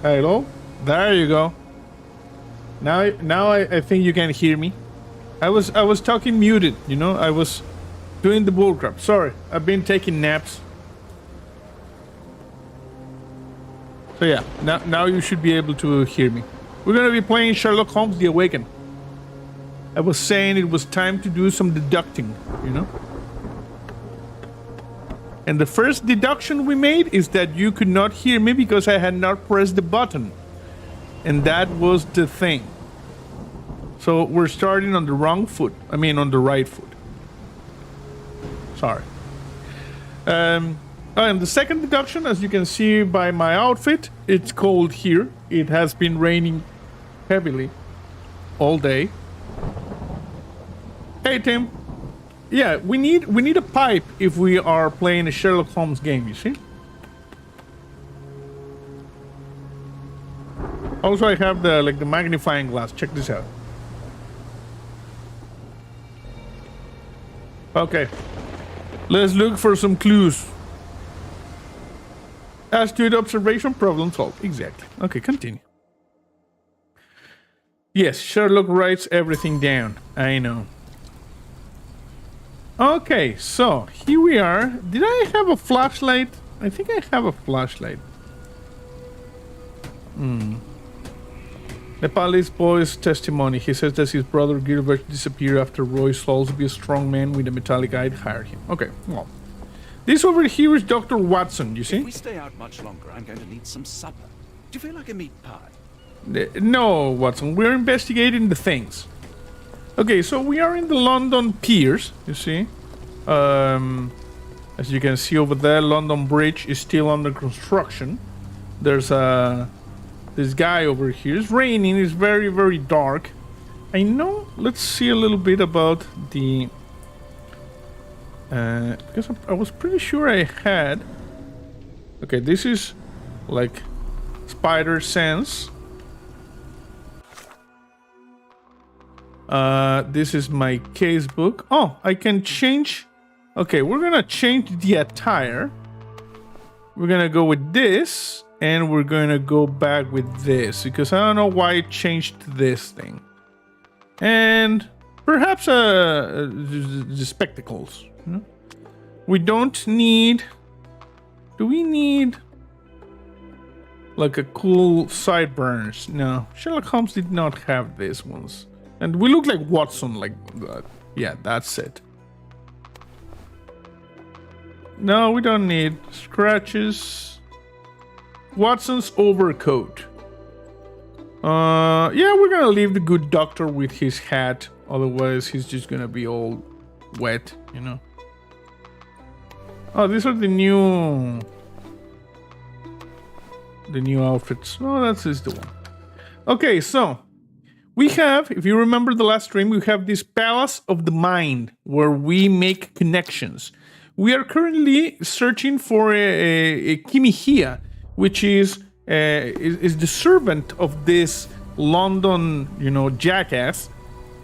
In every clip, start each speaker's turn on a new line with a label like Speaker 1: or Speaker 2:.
Speaker 1: Hello? There you go. Now I think you can hear me. I was talking muted, you know. I was doing the bullcrap. Sorry, I've been taking naps. So yeah, now you should be able to hear me. We're gonna be playing Sherlock Holmes: The Awakened. I was saying it was time to do some deducting, you know. And the first deduction we made is that you could not hear me because I had not pressed the button. And that was the thing. So we're starting on the wrong foot. I mean, on the right foot. Sorry. And the second deduction, as you can see by my outfit, it's cold here. It has been raining heavily all day. Hey, Tim. Yeah, we need a pipe if we are playing a Sherlock Holmes game, you see? Also, I have the magnifying glass. Check this out. Okay. Let's look for some clues. Astute observation, problem solved. Exactly. Okay, continue. Yes, Sherlock writes everything down. I know. Okay, so here we are. Did I have a flashlight? I think I have a flashlight. The police boy's testimony. He says that his brother Gilbert disappeared after Roy Salisbury, a strong man with a metallic eye, hired him. Okay, well. This over here is Dr. Watson, you see?
Speaker 2: If we stay out much longer, I'm going to need some supper. Do you feel like a meat pie?
Speaker 1: No, Watson. We're investigating the things. Okay, so we are in the London piers, you see. As you can see over there, London Bridge is still under construction. There's this guy over here. It's raining. It's very, very dark. I know. Let's see a little bit about the... because I was pretty sure I had... Okay, this is like spider sense. This is my casebook. Oh, I can change. Okay, we're gonna change the attire. We're gonna go with this, and we're gonna go back with this because I don't know why it changed to this thing. And perhaps the spectacles. You know? We don't need. Do we need like a cool sideburns? No, Sherlock Holmes did not have these ones. And we look like Watson, like that. Yeah, that's it. No, we don't need scratches. Watson's overcoat. Yeah, we're gonna leave the good doctor with his hat. Otherwise, he's just gonna be all wet, you know. Oh, these are the new outfits. Oh, that's just the one. Okay, so we have, if you remember the last stream, we have this palace of the mind where we make connections. We are currently searching for a Kimihia, which is the servant of this London, you know, jackass.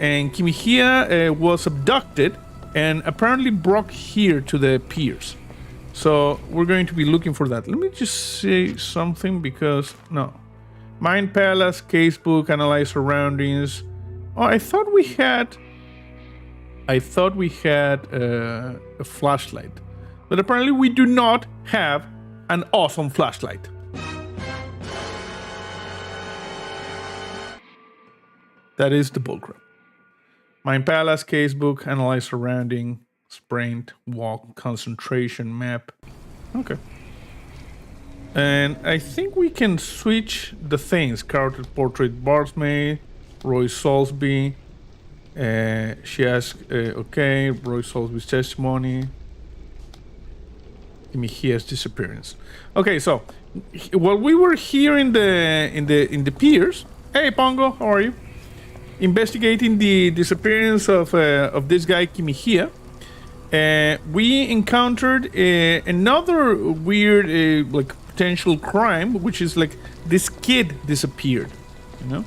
Speaker 1: And Kimihia was abducted and apparently brought here to the piers. So we're going to be looking for that. Let me just say something because, no. Mind Palace, casebook, analyze surroundings. Oh, I thought we had a flashlight. But apparently we do not have an awesome flashlight. That is the bullcrap. Mind Palace, casebook, analyze surrounding, sprint, walk, concentration, map. Okay. And I think we can switch the things. Carted portrait, barmaid, Roy Salisbury. She asked, okay, Roy Salisbury's testimony. Mihia's disappearance. Okay, so while we were here in the piers, hey Pongo, how are you? Investigating the disappearance of this guy Kimihia, we encountered another weird, like, potential crime, which is like this kid disappeared. You know,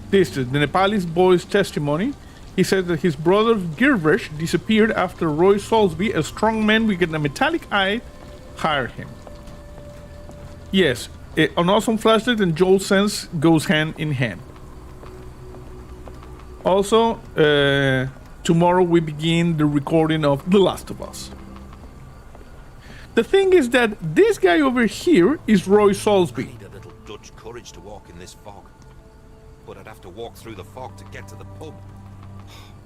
Speaker 1: this is the Nepalese boy's testimony. He said that his brother Girvesh disappeared after Roy Salisbury, a strong man with a metallic eye, hired him. Yes, an awesome flashlight and Joel sense goes hand in hand. Also, tomorrow we begin the recording of The Last of Us. The thing is that this guy over here is Roy Salisbury.
Speaker 3: I need a little Dutch courage to walk in this fog. But I'd have to walk through the fog to get to the pub.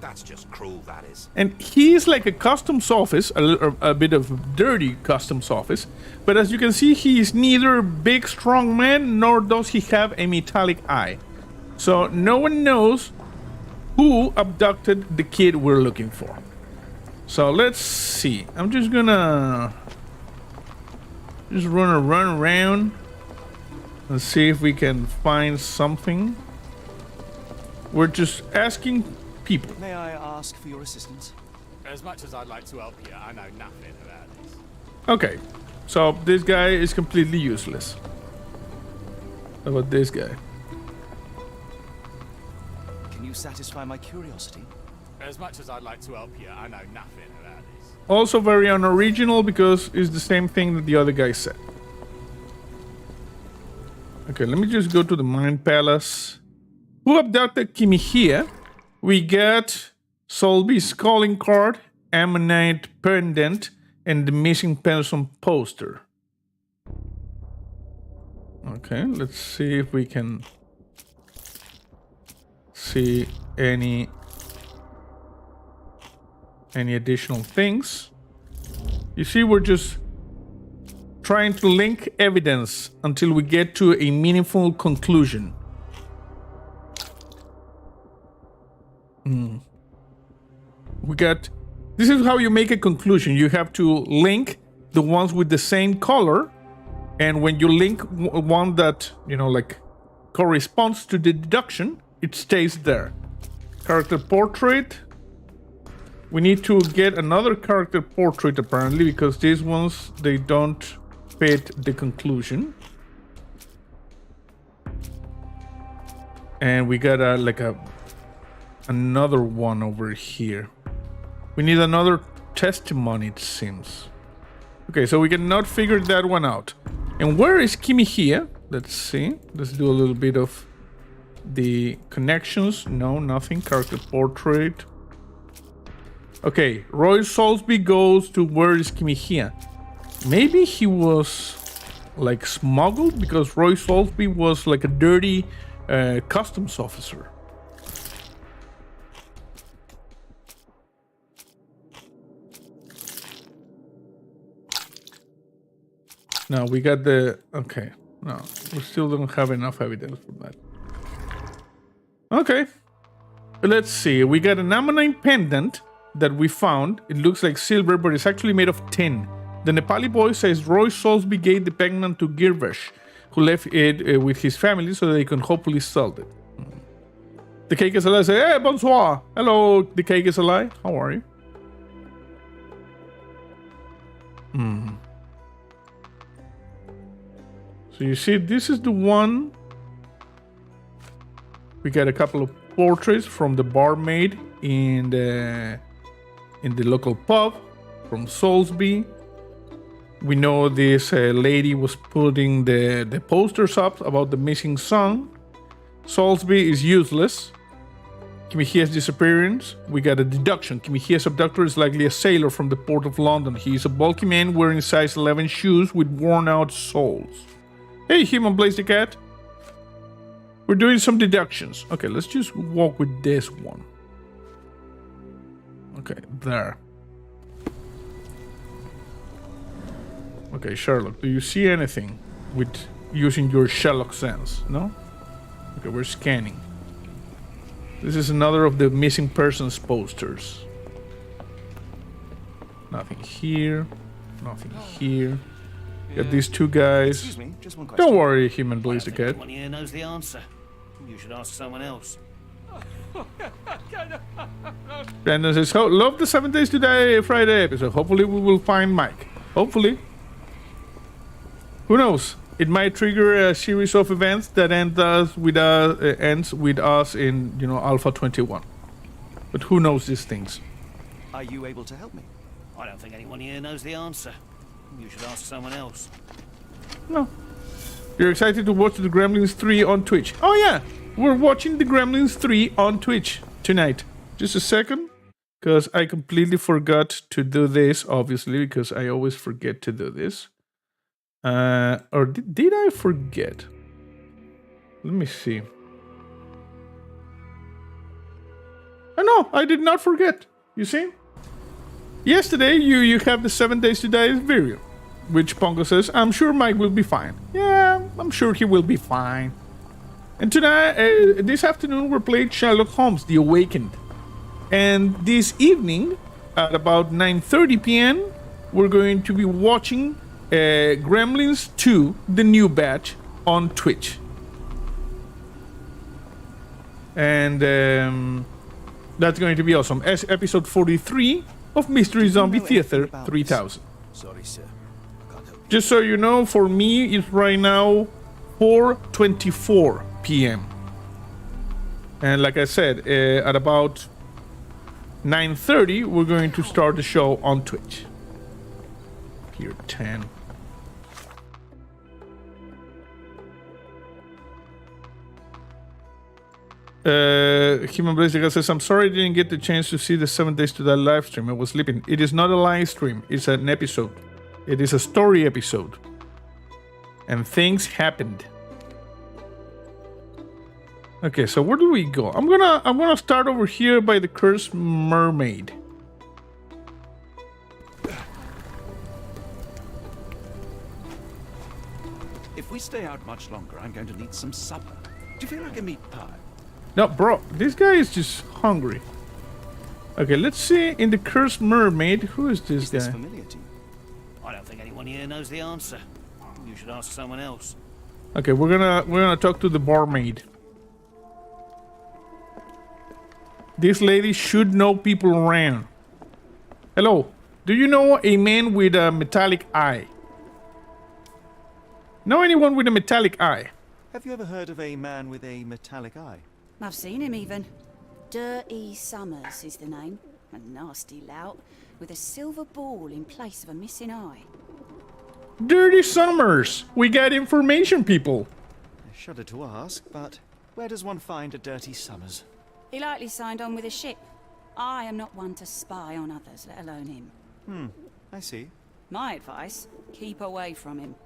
Speaker 3: That's just cruel, that is.
Speaker 1: And he's like a customs office, a bit of dirty customs office. But as you can see, he is neither a big, strong man, nor does he have a metallic eye. So no one knows who abducted the kid we're looking for. So let's see. I'm just gonna run around and see if we can find something. We're just asking people.
Speaker 2: May I ask for your assistance?
Speaker 4: As much as I'd like to help you, I know nothing about this.
Speaker 1: Okay, so this guy is completely useless. How about this guy?
Speaker 2: Can you satisfy my curiosity?
Speaker 4: As much as I'd like to help you, I know nothing about this.
Speaker 1: Also very unoriginal because it's the same thing that the other guy said. Okay, let me just go to the Mind Palace. Who abducted Kimihia? We got Solby's calling card, Ammonite pendant, and the missing person poster. Okay, let's see if we can see any additional things. You see, we're just trying to link evidence until we get to a meaningful conclusion. We got... This is how you make a conclusion. You have to link the ones with the same color, and when you link one that, you know, like, corresponds to the deduction, it stays there. Character portrait. We need to get another character portrait, apparently, because these ones, they don't fit the conclusion. And we got another one over here. We need another testimony, it seems. Okay, so we cannot figure that one out. And where is Kimihia? Let's see. Let's do a little bit of the connections. No, nothing. Character portrait. Okay, Roy Salisbury goes to where is Kimihia. Maybe he was like smuggled, because Roy Salisbury was like a dirty customs officer. No, we got the... Okay, no, we still don't have enough evidence for that. Okay, let's see. We got an ammonite pendant that we found. It looks like silver, but it's actually made of tin. The Nepali boy says Roy Salisbury gave the pendant to Girvesh, who left it with his family so they can hopefully sell it. The cake is alive. Say, hey, bonsoir. Hello, the cake is alive. How are you? So you see, this is the one. We got a couple of portraits from the barmaid in the local pub from Salisbury. We know this lady was putting the posters up about the missing son. Salisbury is useless. Kimihia's disappearance. We got a deduction. Kimihia's abductor is likely a sailor from the port of London. He is a bulky man wearing size 11 shoes with worn out soles. Hey, human Blaze the Cat. We're doing some deductions. Okay, let's just walk with this one. Okay, there. Okay, Sherlock, do you see anything with using your Sherlock sense? No? Okay, we're scanning. This is another of the missing persons posters. Nothing here. Nothing here. Got these two guys.
Speaker 2: Excuse me, just one question.
Speaker 1: Don't worry, human Blaze the Cat.
Speaker 5: Anyone here knows the answer. You should ask someone else.
Speaker 1: Brandon says, love the 7 Days to Die Friday episode. Hopefully we will find Mike. Hopefully. Who knows? It might trigger a series of events that ends with us in, Alpha 21. But who knows these things?
Speaker 2: Are you able to help me?
Speaker 5: I don't think anyone here knows the answer. You should ask someone else.
Speaker 1: No. You're excited to watch the Gremlins 3 on Twitch. Oh yeah, we're watching the Gremlins 3 on Twitch tonight. Just a second, because I completely forgot to do this, obviously, because I always forget to do this. Or did I forget? Let me see. Oh no, I did not forget. You see? Yesterday, you have the 7 Days to Die video, which Pongo says, I'm sure Mike will be fine. Yeah, I'm sure he will be fine. And tonight, this afternoon, we're playing Sherlock Holmes, The Awakened. And this evening, at about 9:30 p.m., we're going to be watching Gremlins 2, the new batch, on Twitch. And that's going to be awesome. As episode 43 of Mystery Zombie Theater 3000.
Speaker 2: Sorry, sir. Can't help you.
Speaker 1: Just so you know, for me, it's right now 4:24 p.m. And like I said, at about 9:30, we're going to start the show on Twitch. Pier 10. Human Blazer says, I'm sorry I didn't get the chance to see the 7 Days to Die live stream. I was sleeping. It is not a live stream. It's an episode. It is a story episode. And things happened. Okay, so where do we go? I'm gonna start over here by the Cursed Mermaid.
Speaker 2: If we stay out much longer, I'm going to need some supper. Do you feel like a meat pie?
Speaker 1: No, bro, this guy is just hungry. Okay, let's see in the Cursed Mermaid. Who is this
Speaker 2: Is this
Speaker 1: guy?
Speaker 2: familiar to you?
Speaker 5: I don't think anyone here knows the answer. You should ask someone else.
Speaker 1: Okay, we're gonna talk to the barmaid. This lady should know people around. Hello, do you know a man with a metallic eye? Know anyone with a metallic eye?
Speaker 2: Have you ever heard of a man with a metallic eye?
Speaker 6: I've seen him even. Dirty Summers is the name. A nasty lout with a silver ball in place of a missing eye.
Speaker 1: Dirty Summers! We got information, people.
Speaker 2: I shudder to ask, but where does one find a dirty Summers?
Speaker 6: He likely signed on with a ship. I am not one to spy on others, let alone him.
Speaker 2: I see.
Speaker 6: My advice, keep away from him.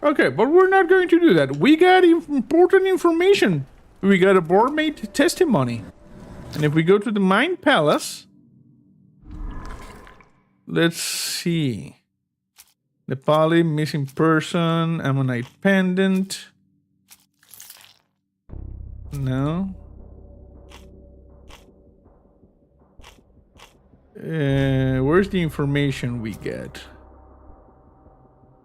Speaker 1: Okay, but we're not going to do that. We got important information. We got a barmaid testimony. And if we go to the Mind Palace, let's see. Nepali, missing person, ammonite pendant. No. Where's the information we get?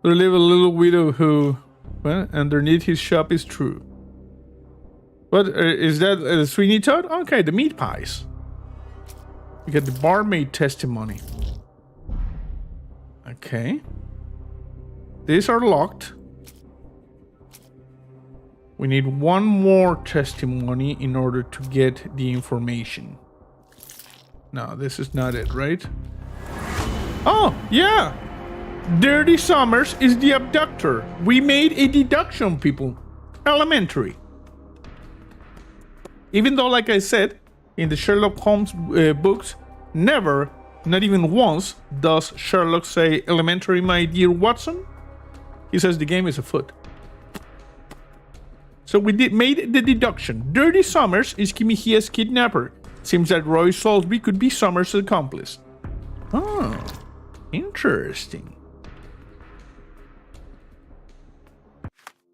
Speaker 1: There live a little widow who, well, underneath his shop is true. What is that? Sweeney Todd? Okay, the meat pies. We got the barmaid testimony. Okay. These are locked. We need one more testimony in order to get the information. No, this is not it, right? Oh, yeah! Dirty Summers is the abductor. We made a deduction, people. Elementary. Even though, like I said, in the Sherlock Holmes books, never, not even once, does Sherlock say, elementary, my dear Watson. He says the game is afoot. So we made the deduction. Dirty Summers is Kimihia's kidnapper. Seems that Roy Salisbury could be Summers' accomplice. Oh, interesting.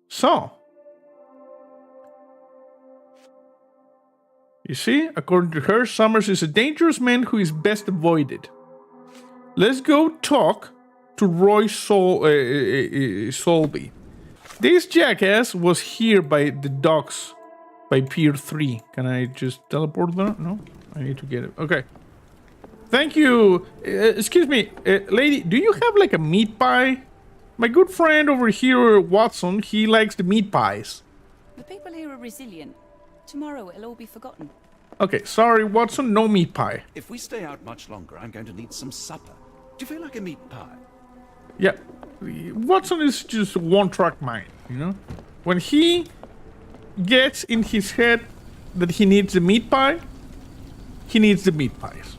Speaker 1: So, you see, according to her, Summers is a dangerous man who is best avoided. Let's go talk to Roy Salisbury. This jackass was here by the docks by Pier 3. Can I just teleport there? No, I need to get it. Okay. Thank you. Excuse me, lady, do you have like a meat pie? My good friend over here, Watson, he likes the meat pies.
Speaker 6: The people here are resilient. Tomorrow it'll all be forgotten.
Speaker 1: Okay, sorry, Watson, no meat pie.
Speaker 2: If we stay out much longer, I'm going to need some supper. Do you feel like a meat pie?
Speaker 1: Yeah, Watson is just a one-track mind, you know? When he gets in his head that he needs the meat pie, he needs the meat pies.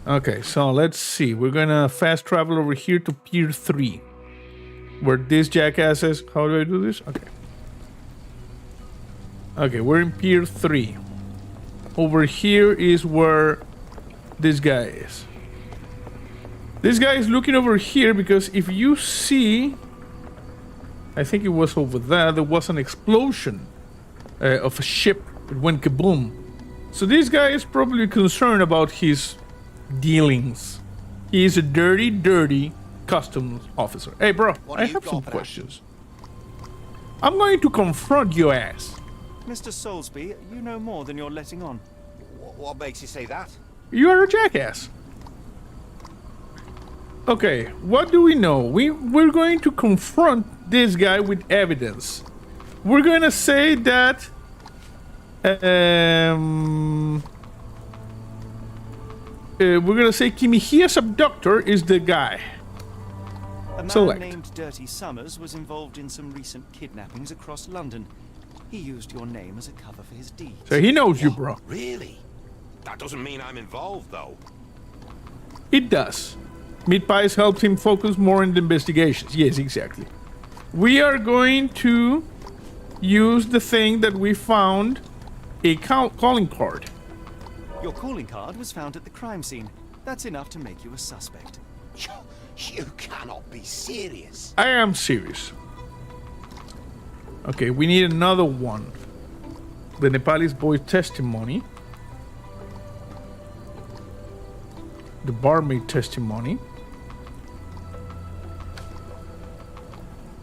Speaker 1: Okay, so let's see. We're gonna fast travel over here to Pier 3. Where this jackass is. How do I do this? Okay. Okay, we're in Pier 3. Over here is where this guy is. This guy is looking over here because if you see... I think it was over there. There was an explosion of a ship. It went kaboom. So this guy is probably concerned about his dealings. He is a dirty, dirty customs officer. Hey, bro, I have some questions. I'm going to confront your ass.
Speaker 7: Mr. Salisbury, you know more than you're letting on.
Speaker 3: What makes you say that?
Speaker 1: You are a jackass. Okay, what do we know? We're going to confront this guy with evidence. We're going to say that... we're going to say Kimihia's abductor is the guy.
Speaker 7: A man
Speaker 1: Select.
Speaker 7: named Dirty Summers was involved in some recent kidnappings across London. He used your name as a cover for his deeds.
Speaker 1: So he knows you, bro.
Speaker 3: Really? That doesn't mean I'm involved, though.
Speaker 1: It does. Meat Pies helps him focus more on the investigations. Yes, exactly. We are going to use the thing that we found, a calling card.
Speaker 7: Your calling card was found at the crime scene. That's enough to make you a suspect.
Speaker 3: You cannot be serious.
Speaker 1: I am serious. Okay, we need another one. The Nepalese boy's testimony. The barmaid testimony.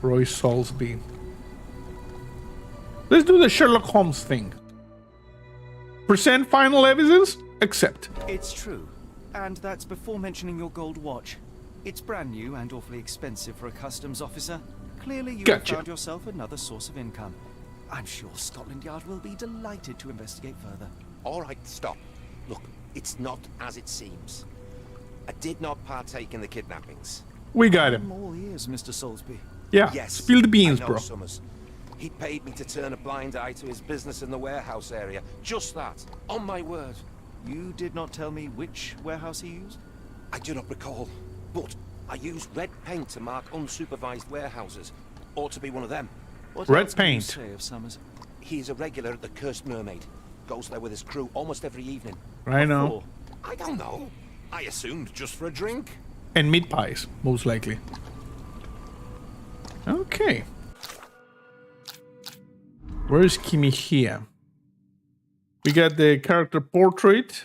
Speaker 1: Roy Salisbury. Let's do the Sherlock Holmes thing. Present final evidence? Accept.
Speaker 7: It's true. And that's before mentioning your gold watch. It's brand new and awfully expensive for a customs officer. Clearly you have found yourself another source of income. I'm sure Scotland Yard will be delighted to investigate further.
Speaker 3: All right, stop. Look, it's not as it seems. I did not partake in the kidnappings.
Speaker 1: We got him.
Speaker 7: I'm all ears, Mr. Salisbury.
Speaker 1: Yeah,
Speaker 3: Yes,
Speaker 1: spill the beans,
Speaker 3: I know
Speaker 1: bro.
Speaker 3: Summers. He paid me to turn a blind eye to his business in the warehouse area. Just that. On my word.
Speaker 7: You did not tell me which warehouse he used?
Speaker 3: I do not recall, but I used red paint to mark unsupervised warehouses. Ought to be one of them.
Speaker 7: What
Speaker 1: Red
Speaker 7: else can you
Speaker 1: paint.
Speaker 7: say of Summers?
Speaker 3: He is a regular at the Cursed Mermaid. Goes there with his crew almost every evening.
Speaker 1: I know.
Speaker 3: I don't know. I assumed just for a drink.
Speaker 1: And meat pies, most likely. Okay. Where's Kimihia? We got the character portrait.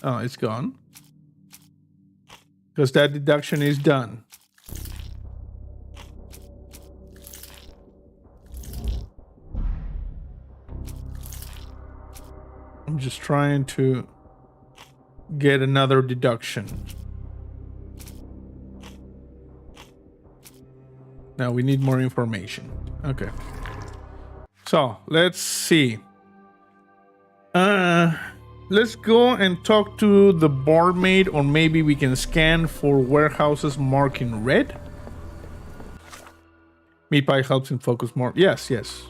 Speaker 1: Oh, it's gone. Because that deduction is done. I'm just trying to get another deduction. Now we need more information. Okay. So let's see. Let's go and talk to the barmaid, or maybe we can scan for warehouses marked in red. Meat pie helps him focus more. Yes, yes.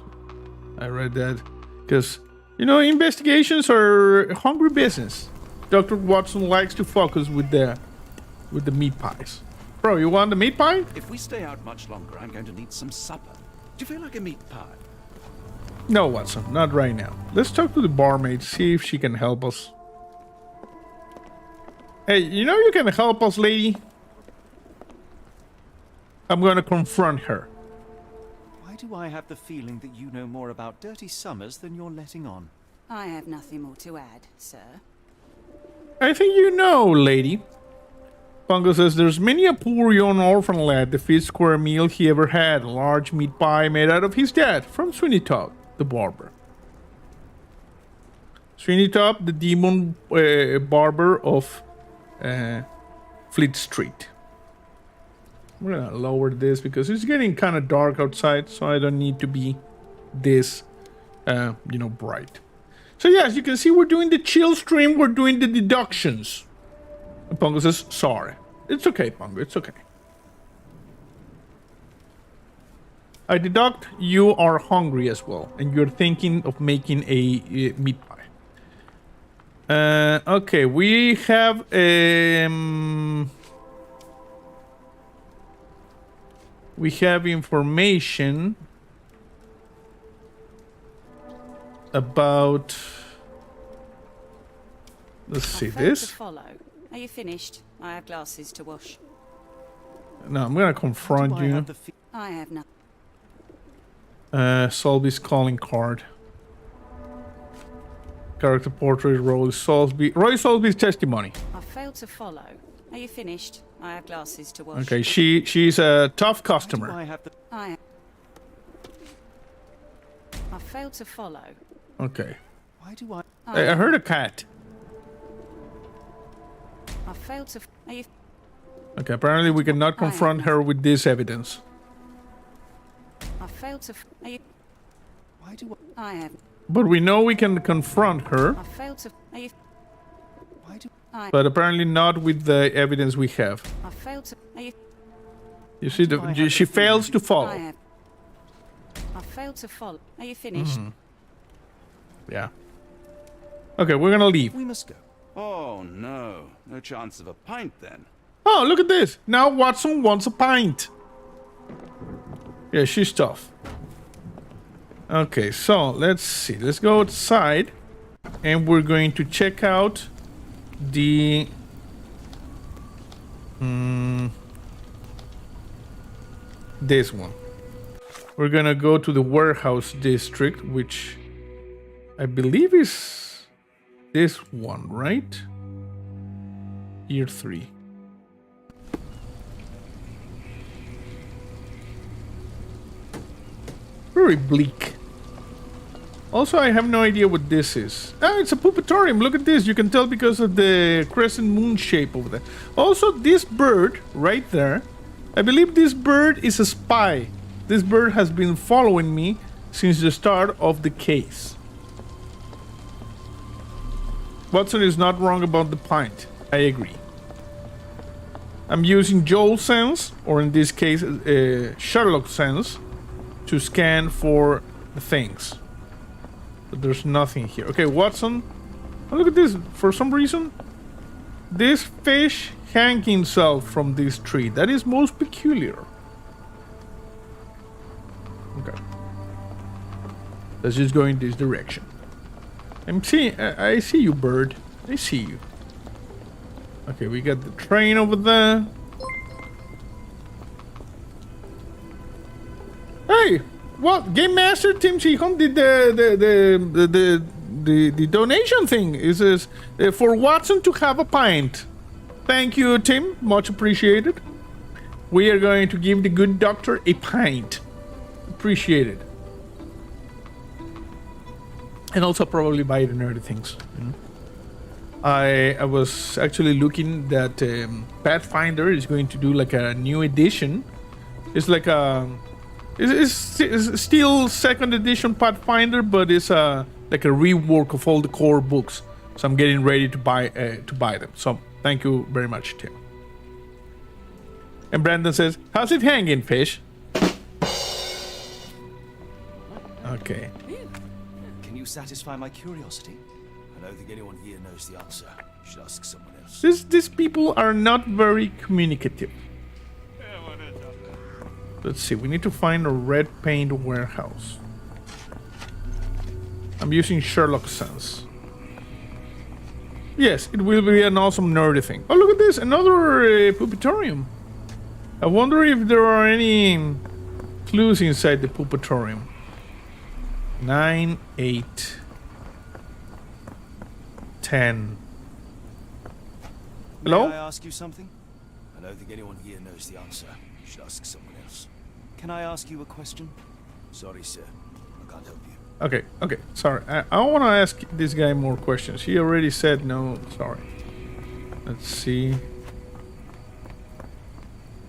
Speaker 1: I read that. Because, you know, investigations are hungry business. Dr. Watson likes to focus with the meat pies. Bro, you want the meat pie?
Speaker 2: If we stay out much longer, I'm going to need some supper. Do you feel like a meat pie?
Speaker 1: No, Watson, not right now. Let's talk to the barmaid, see if she can help us. Hey, you know you can help us, lady? I'm gonna confront her.
Speaker 7: Why do I have the feeling that you know more about Dirty Summers than you're letting on?
Speaker 6: I have nothing more to add, sir.
Speaker 1: I think you know, lady. Pongo says, there's many a poor young orphan lad the first square meal he ever had, a large meat pie made out of his dad, from Sweeney Todd, the barber. Sweeney Todd, the demon barber of Fleet Street. We're gonna lower this because it's getting kind of dark outside, so I don't need to be this, bright. So yeah, as you can see, we're doing the chill stream, we're doing the deductions. And Pongo says, sorry. It's okay, Pongo, it's okay. I deduct you are hungry as well, and you're thinking of making a meat pie. Okay, we have information about, let's see this.
Speaker 6: To follow. Are you finished? I have glasses to wash.
Speaker 1: No, I'm gonna confront you.
Speaker 6: I have not.
Speaker 1: Solby's calling card. Character portrait, Roy Salisbury's testimony.
Speaker 6: I failed to follow. Are you finished? I have glasses to wash.
Speaker 1: Okay, she's a tough customer.
Speaker 6: I failed to follow.
Speaker 1: Okay.
Speaker 7: Why do
Speaker 1: I heard a cat.
Speaker 6: I failed to. Are you?
Speaker 1: Okay, apparently we cannot confront her with this evidence.
Speaker 6: I failed to. Are you?
Speaker 7: Why do
Speaker 6: I have.
Speaker 1: But we know we can confront her.
Speaker 6: I failed to. Are you?
Speaker 7: Why do
Speaker 1: But apparently not with the evidence we have.
Speaker 6: I failed to. Are you?
Speaker 1: You see, she fails to follow.
Speaker 6: I failed to follow. Are you finished?
Speaker 1: Yeah. Okay, we're gonna leave.
Speaker 7: we must go?
Speaker 2: Oh, no. No chance of a pint, then.
Speaker 1: Oh, look at this. Now Watson wants a pint. Yeah, she's tough. Okay, so let's see. Let's go outside. And we're going to check out the... this one. We're gonna go to the warehouse district, which I believe is this one, right? Year 3. Very bleak. Also, I have no idea what this is. Ah, it's a pupatorium. Look at this. You can tell because of the crescent moon shape over there. Also, this bird right there, I believe this bird is a spy. This bird has been following me since the start of the case. Watson is not wrong about the pint. I agree. I'm using Joel's sense, or in this case, Sherlock's sense, to scan for the things. But there's nothing here. Okay, Watson. Oh, look at this. For some reason, this fish hanged himself from this tree. That is most peculiar. Okay. Let's just go in this direction. I see you, bird. I see you. Okay, we got the train over there. Hey, what? Game Master Tim Chihon did the donation thing. Is this for Watson to have a pint? Thank you, Tim. Much appreciated. We are going to give the good doctor a pint. Appreciated. And also probably buy the nerdy things. You know? I was actually looking that Pathfinder is going to do like a new edition. It's like a... It's still second edition Pathfinder, but it's like a rework of all the core books. So I'm getting ready to buy them. So thank you very much, Tim. And Brandon says, "How's it hanging, fish?" Okay.
Speaker 7: Can you satisfy my curiosity? I don't think anyone here knows the answer. You should ask someone else.
Speaker 1: These people are not very communicative. Let's see, we need to find a red paint warehouse. I'm using Sherlock sense. Yes, it will be an awesome nerdy thing. Oh, look at this, another pupatorium. I wonder if there are any clues inside the pupatorium. 9, 8, 10. Hello?
Speaker 7: May I ask you something?
Speaker 2: don't think anyone here knows the answer. You should ask someone else.
Speaker 7: Can I ask you a question?
Speaker 2: Sorry, sir. I can't help you.
Speaker 1: Okay, sorry. I want to ask this guy more questions. He already said no, sorry. Let's see.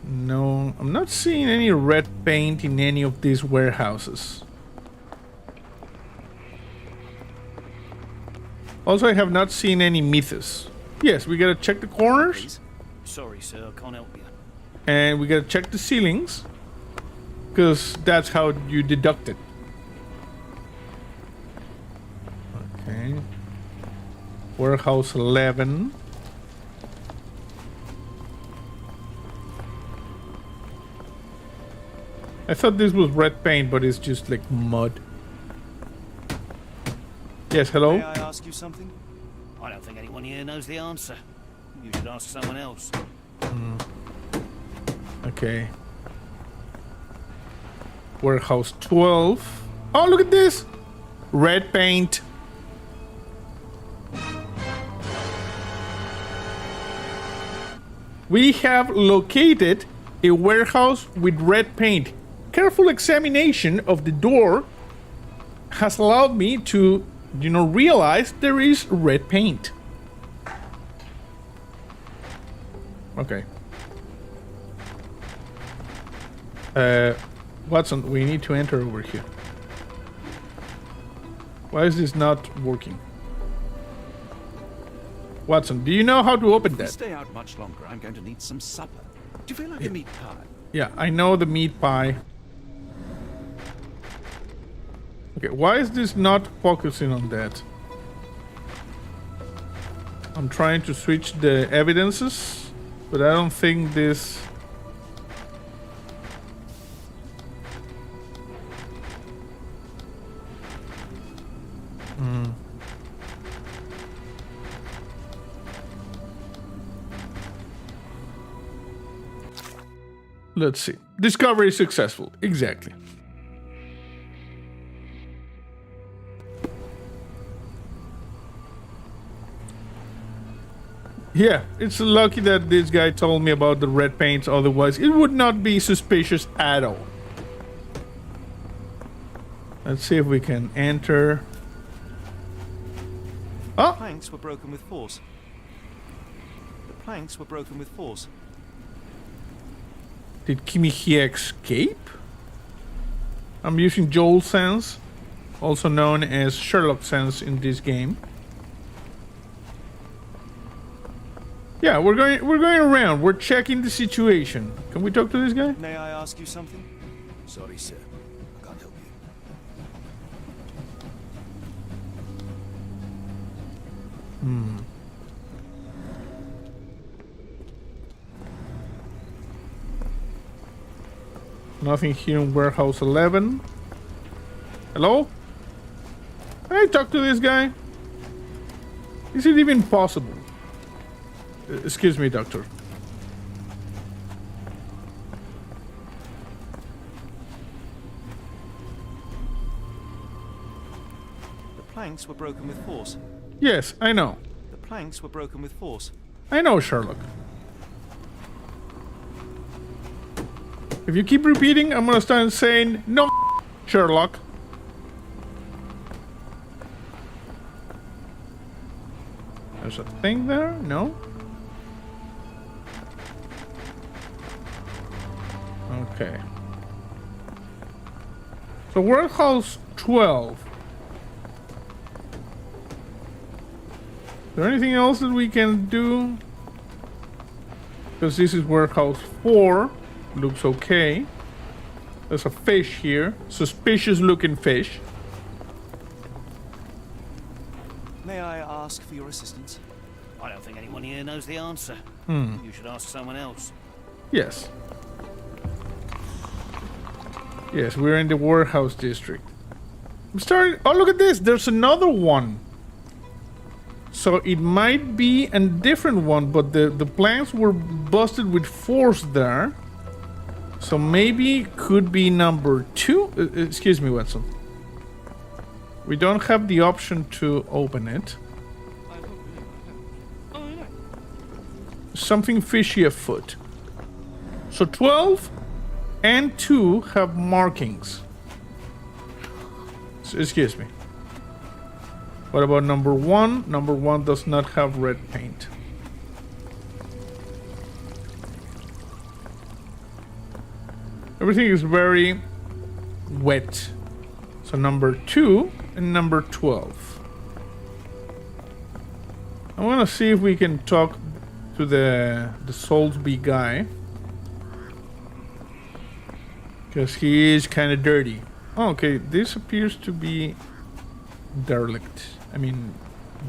Speaker 1: No, I'm not seeing any red paint in any of these warehouses. Also, I have not seen any mythos. Yes, we gotta check the corners.
Speaker 5: Please? Sorry, sir, I can't help you.
Speaker 1: And we gotta check the ceilings. Because that's how you deduct it. Okay. Warehouse 11. I thought this was red paint, but it's just like mud. Yes, hello?
Speaker 7: May I ask you something?
Speaker 5: I don't think anyone here knows the answer. You should ask someone else.
Speaker 1: Okay. Warehouse 12. Oh, look at this! Red paint. We have located a warehouse with red paint. Careful examination of the door has allowed me to, realize there is red paint. Okay. Watson, we need to enter over here. Why is this not working? Watson, do you know how to open
Speaker 2: If we
Speaker 1: that?
Speaker 2: stay out much longer, I'm going to need some supper. Do you feel like a meat pie?
Speaker 1: Yeah, I know the meat pie. Okay, why is this not focusing on that? I'm trying to switch the evidences, but I don't think this... Let's see. Discovery successful. Exactly. Yeah, it's lucky that this guy told me about the red paints, otherwise it would not be suspicious at all. Let's see if we can enter.
Speaker 7: The
Speaker 1: Oh!
Speaker 7: planks were broken with force. The planks were broken with force.
Speaker 1: Did Kimihie escape? I'm using Joel sense, also known as Sherlock sense in this game. Yeah, we're going around. We're checking the situation. Can we talk to this guy?
Speaker 7: May I ask you something?
Speaker 2: Sorry, sir. I can't help you.
Speaker 1: Nothing here in warehouse 11. Hello? Can I talk to this guy? Is it even possible? Excuse me, doctor.
Speaker 7: The planks were broken with force.
Speaker 1: Yes, I know.
Speaker 7: The planks were broken with force.
Speaker 1: I know, Sherlock. If you keep repeating, I'm gonna start saying, no, Sherlock. There's a thing there? No? Okay. So warehouse 12. Is there anything else that we can do? Because this is warehouse 4. Looks okay. There's a fish here. Suspicious looking fish.
Speaker 7: May I ask for your assistance?
Speaker 5: I don't think anyone here knows the answer. You should ask someone else.
Speaker 1: Yes. Yes, we're in the warehouse district. I'm starting... Oh, look at this! There's another one! So it might be a different one, but the planks were busted with force there. So maybe could be number 2? Excuse me, Watson. We don't have the option to open it. Something fishy afoot. So 12 and 2 have markings. So, excuse me. What about number 1? Number 1 does not have red paint. Everything is very wet. So number 2 and number 12. I want to see if we can talk to the Soulsby guy. Because he is kind of dirty. Oh, okay, this appears to be derelict. I mean,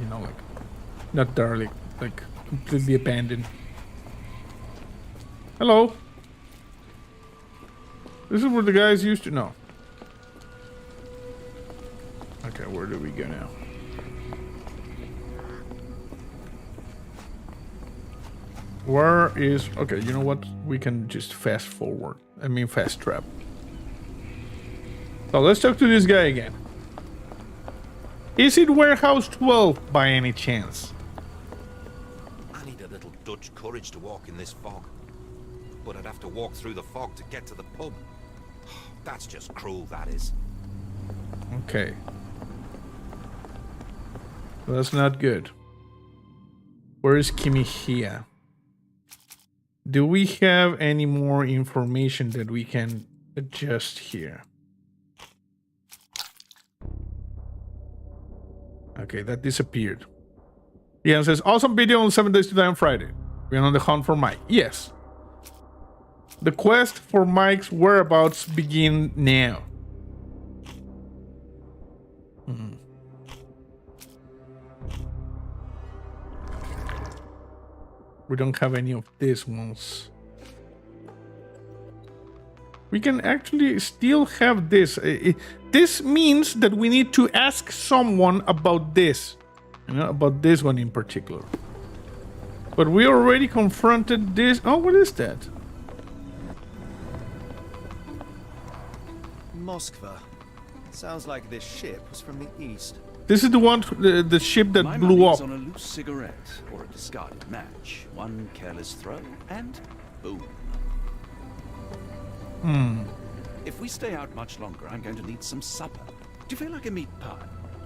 Speaker 1: you know, like, not derelict, like completely abandoned. Hello. This is where the guys used to know. Okay, where do we go now? Where is... Okay, you know what? We can just fast forward. I mean, fast trap. So let's talk to this guy again. Is it Warehouse 12 by any chance?
Speaker 3: I need a little Dutch courage to walk in this fog. But I'd have to walk through the fog to get to the pub. That's just cruel, that is.
Speaker 1: Okay. That's not good. Where is Kimihia? Do we have any more information that we can adjust here? Okay, that disappeared. Ian says, awesome video on 7 Days to Die on Friday. We're on the hunt for Mike. Yes. The quest for Mike's whereabouts begin now. We don't have any of these ones. We can actually still have this. This means that we need to ask someone about this. You know, about this one in particular. But we already confronted this. Oh, what is that?
Speaker 7: Moskva. Sounds like this ship was from the east.
Speaker 1: This is the one, the ship that
Speaker 2: My
Speaker 1: blew
Speaker 2: money's
Speaker 1: up.
Speaker 2: on a loose cigarette or a discarded match. One careless throw and boom. If we stay out much longer, I'm going to need some supper. Do you feel like a meat pie?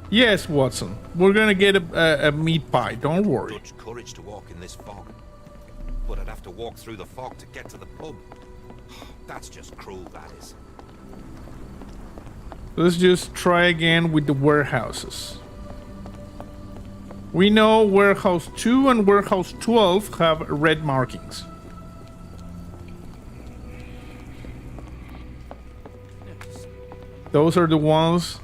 Speaker 1: Yes, Watson. We're gonna get a meat pie. Don't worry.
Speaker 3: Dutch courage to walk in this fog. But I'd have to walk through the fog to get to the pub. That's just cruel, that is.
Speaker 1: Let's just try again with the warehouses. We know warehouse 2 and warehouse 12 have red markings. Those are the ones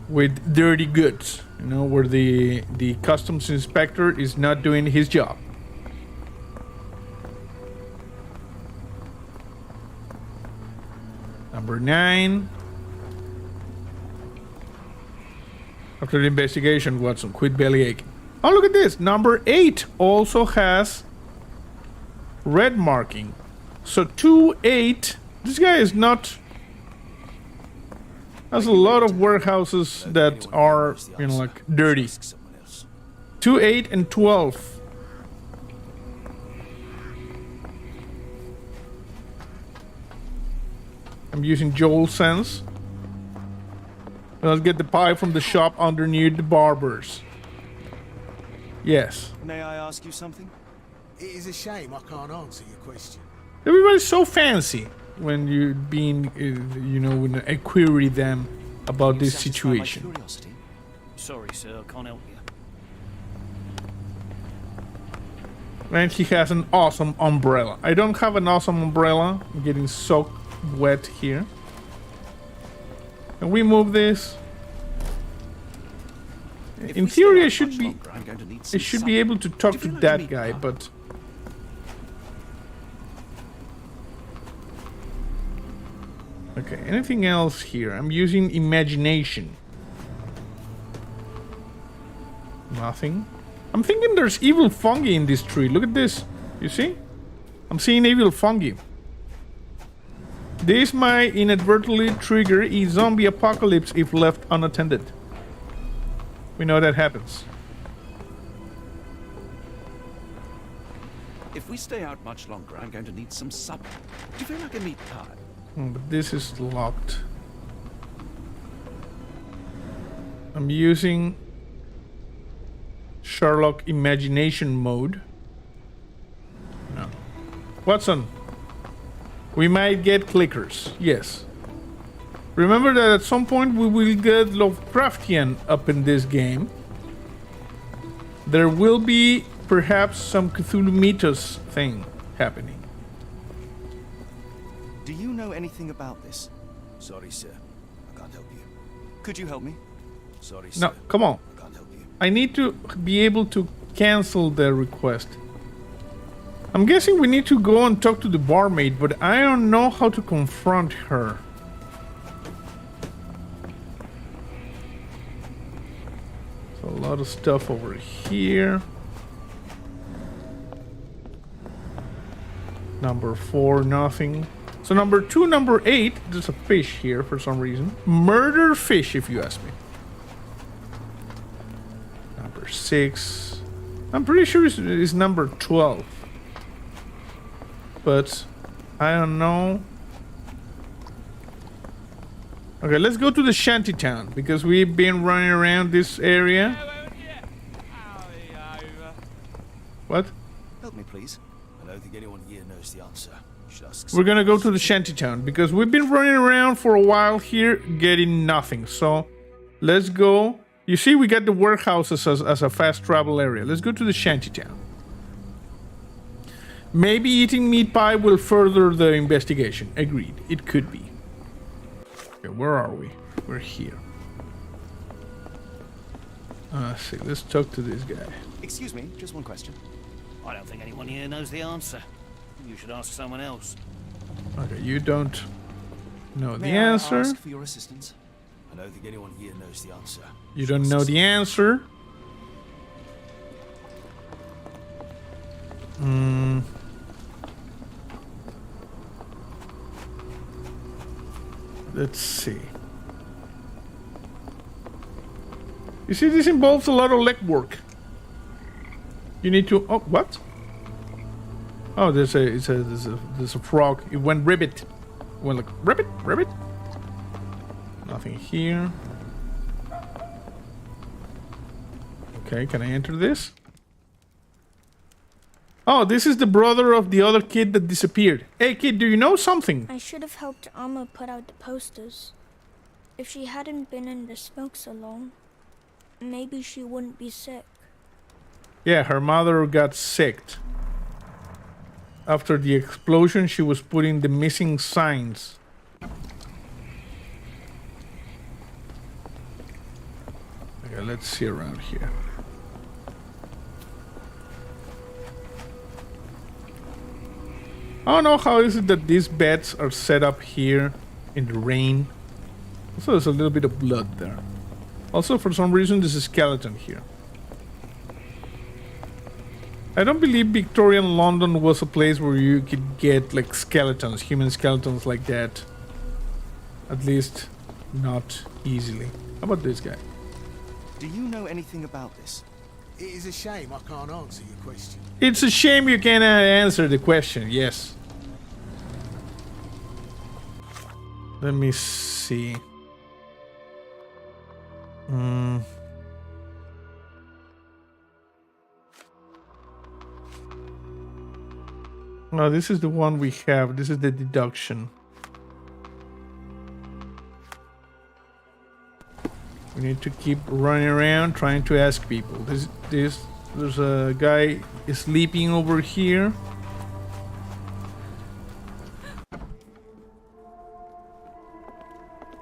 Speaker 1: with dirty goods, you know, where the customs inspector is not doing his job. Number 9. After the investigation, Watson, quit bellyaching. Oh, look at this. Number 8 also has red marking. So 2-8. This guy is not... Has a lot of warehouses that are, you know, like dirty. 2-8 and 12. I'm using Joel's sense. Let's get the pie from the shop underneath the barber's. Yes.
Speaker 7: May I ask you something?
Speaker 8: It is a shame I can't answer your question.
Speaker 1: Everybody's so fancy when you're being, you know, when I query them about this
Speaker 7: Satisfy my
Speaker 1: situation.
Speaker 7: curiosity?
Speaker 5: Sorry, sir, I can't help you.
Speaker 1: And he has an awesome umbrella. I don't have an awesome umbrella. I'm getting soaked wet here. Can we move this? In theory, I should be able to talk to that guy, but okay. Anything else here? I'm using imagination. Nothing. I'm thinking there's evil fungi in this tree. Look at this. You see? I'm seeing evil fungi. This might inadvertently trigger a zombie apocalypse if left unattended. We know that happens.
Speaker 2: If we stay out much longer, I'm going to need some supper. Do you feel like a meat pie?
Speaker 1: But this is locked. I'm using Sherlock imagination mode. No. Watson, we might get clickers. Yes. Remember that at some point we will get Lovecraftian up in this game. There will be perhaps some Cthulhu Mythos thing happening.
Speaker 7: Do you know anything about this? Sorry, sir. I can't help you. Could you help me? Sorry, sir.
Speaker 1: No, come on.
Speaker 7: I can't help you.
Speaker 1: I need to be able to cancel the request. I'm guessing we need to go and talk to the barmaid, but I don't know how to confront her. So a lot of stuff over here. Number 4, nothing. So number 2, number 8, there's a fish here for some reason. Murder fish, if you ask me. Number 6. I'm pretty sure it's number 12. But I don't know. Okay, let's go to the shantytown because we've been running around this area. What?
Speaker 7: Help me, please. I don't think anyone here knows the answer. You should ask.
Speaker 1: We're gonna go to the shantytown because we've been running around for a while here getting nothing. So let's go. You see, we got the warehouses as a fast travel area. Let's go to the shantytown. Maybe eating meat pie will further the investigation. Agreed. It could be. Okay, where are we? We're here. Let's see. Let's talk to this guy.
Speaker 7: Excuse me, just one question.
Speaker 5: I don't think anyone here knows the answer. You should ask someone else.
Speaker 1: Okay, you don't know the
Speaker 7: May I
Speaker 1: answer.
Speaker 7: ask for your assistance? I don't think anyone here knows the answer.
Speaker 1: You don't know the answer. Let's see. You see, this involves a lot of legwork. You need to. Oh, what? Oh, there's a frog. It went ribbit. It went like ribbit, ribbit. Nothing here. Okay, can I enter this? Oh, this is the brother of the other kid that disappeared. Hey, kid, do you know something?
Speaker 9: I should have helped Amma put out the posters. If she hadn't been in the smoke so long, maybe she wouldn't be sick.
Speaker 1: Yeah, her mother got sick. After the explosion, she was putting the missing signs. Okay, let's see around here. I don't know how is it that these beds are set up here in the rain. Also, there's a little bit of blood there. Also, for some reason, there's a skeleton here. I don't believe Victorian London was a place where you could get like skeletons, human skeletons like that. At least not easily. How about this guy?
Speaker 7: Do you know anything about this?
Speaker 8: It is a shame I can't answer your question.
Speaker 1: It's a shame you cannot answer the question, yes. Let me see. No, this is the one we have. This is the deduction. We need to keep running around trying to ask people. There's a guy sleeping over here.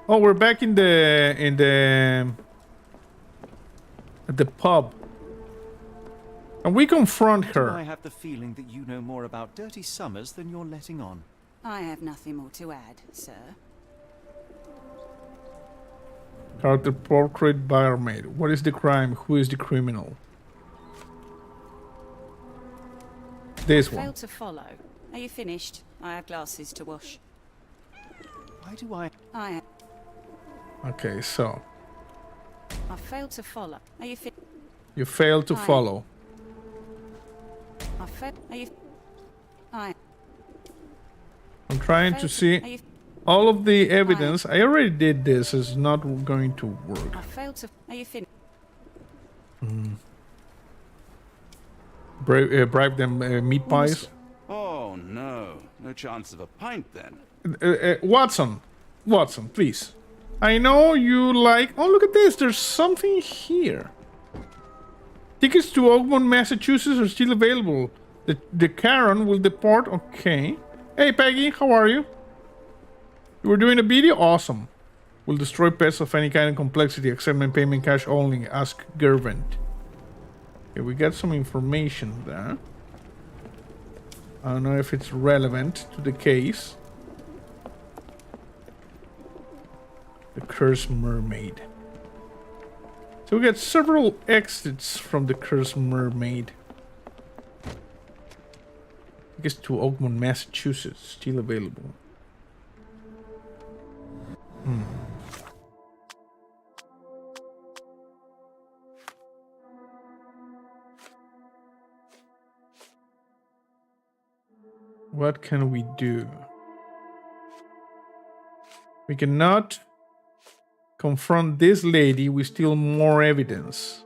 Speaker 1: Oh, we're back at the pub. And we confront her.
Speaker 7: I have the feeling that you know more about Dirty Summers than you're letting on.
Speaker 6: I have nothing more to add, sir.
Speaker 1: Character portrait barmaid. What is the crime? Who is the criminal? This one.
Speaker 6: Failed to follow. Are you finished? I have glasses to wash.
Speaker 7: Why do I...
Speaker 1: Okay, so.
Speaker 6: I failed to follow. Are you
Speaker 1: You failed to follow.
Speaker 6: Are you... Aye.
Speaker 1: I'm trying to see all of the evidence. I already did this. It's not going to work.
Speaker 6: I failed to. Are you finished?
Speaker 1: Bribe them meat pies.
Speaker 2: Oh, no. No chance of a pint, then.
Speaker 1: Watson, please. I know you like... Oh, look at this. There's something here. Tickets to Oakmont, Massachusetts are still available. The Karen will depart. Okay. Hey, Peggy. How are you? You were doing a video? Awesome. Will destroy pets of any kind of complexity. Accept payment cash only. Ask Gervant. Okay, we got some information there. I don't know if it's relevant to the case. The Cursed Mermaid. So we got several exits from the Cursed Mermaid. I guess to Oakmont, Massachusetts, still available. What can we do? We cannot confront this lady with still more evidence.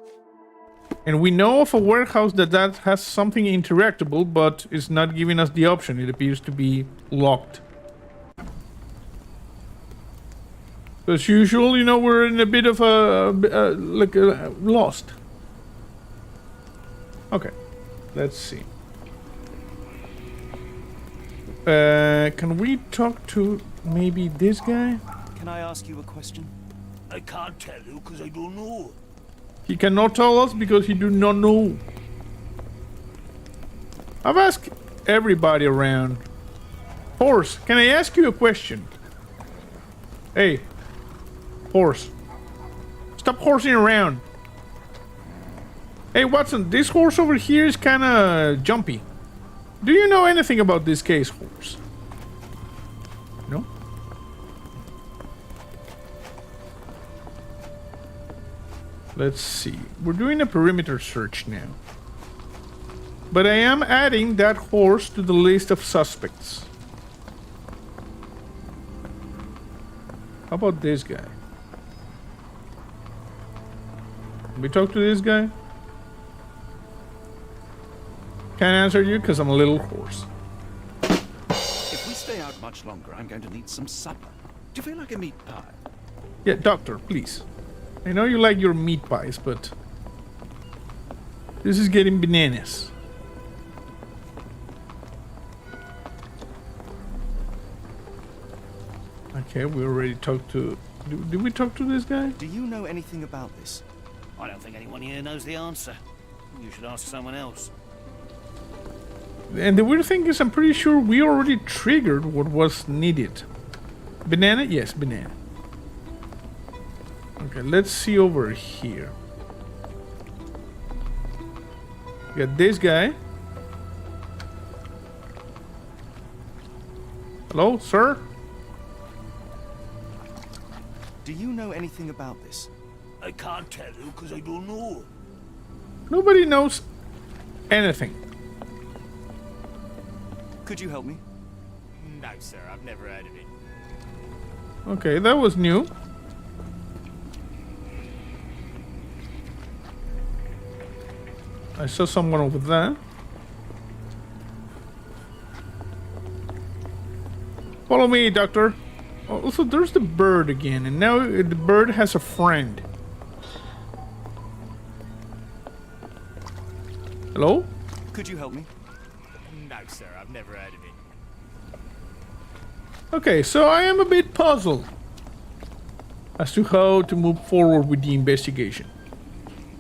Speaker 1: And we know of a warehouse that has something interactable, but is not giving us the option. It appears to be locked. As usual, you know, we're in a bit of lost. Okay, let's see. Can we talk to maybe this guy?
Speaker 7: Can I ask you a question?
Speaker 5: I can't tell you because I don't know.
Speaker 1: He cannot tell us because he do not know. I've asked everybody around. Horse, can I ask you a question? Hey, horse. Stop horsing around. Hey, Watson, this horse over here is kind of jumpy. Do you know anything about this case, horse? No? Let's see. We're doing a perimeter search now. But I am adding that horse to the list of suspects. How about this guy? Can we talk to this guy? Can't answer you because I'm a little hoarse.
Speaker 2: If we stay out much longer, I'm going to need some supper. Do you feel like a meat pie?
Speaker 1: Yeah, doctor, please. I know you like your meat pies, but this is getting bananas. Okay, we already talked to... Did we talk to this guy?
Speaker 7: Do you know anything about this?
Speaker 5: I don't think anyone here knows the answer. You should ask someone else.
Speaker 1: And the weird thing is, I'm pretty sure we already triggered what was needed. Banana? Yes, banana. Okay, let's see over here. We got this guy. Hello, sir?
Speaker 7: Do you know anything about this?
Speaker 5: I can't tell you because I don't know.
Speaker 1: Nobody knows anything.
Speaker 7: Could you help me?
Speaker 4: No, sir, I've never heard of it.
Speaker 1: Okay, that was new. I saw someone over there. Follow me, doctor. Also, there's the bird again, and now the bird has a friend. Hello?
Speaker 7: Could you help me?
Speaker 4: No, sir, I've never heard of it.
Speaker 1: Okay, so I am a bit puzzled as to how to move forward with the investigation.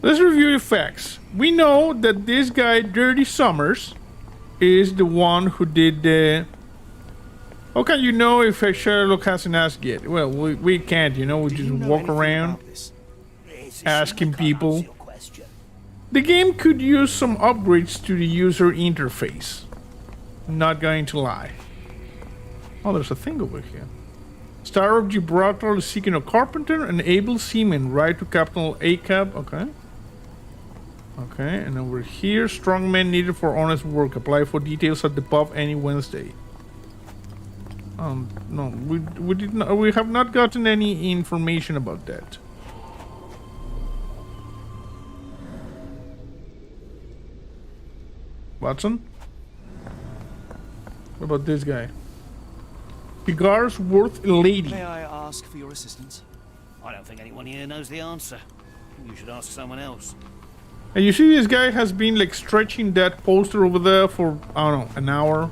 Speaker 1: Let's review the facts. We know that this guy, Dirty Summers, is the one who did the... How can you know if Sherlock hasn't asked yet? Well, we can't, you know, we just walk around asking people. The game could use some upgrades to the user interface. Not going to lie. Oh, there's a thing over here. Star of Gibraltar is seeking a carpenter and able seaman. Right to Captain ACAB. Okay. Okay, and over here, strong men needed for honest work. Apply for details at the pub any Wednesday. No, we did not. We have not gotten any information about that. Watson? What about this guy? Cigars worth a lady.
Speaker 7: May I ask for your assistance?
Speaker 5: I don't think anyone here knows the answer. You should ask someone else.
Speaker 1: And you see this guy has been like stretching that poster over there for, I don't know, an hour.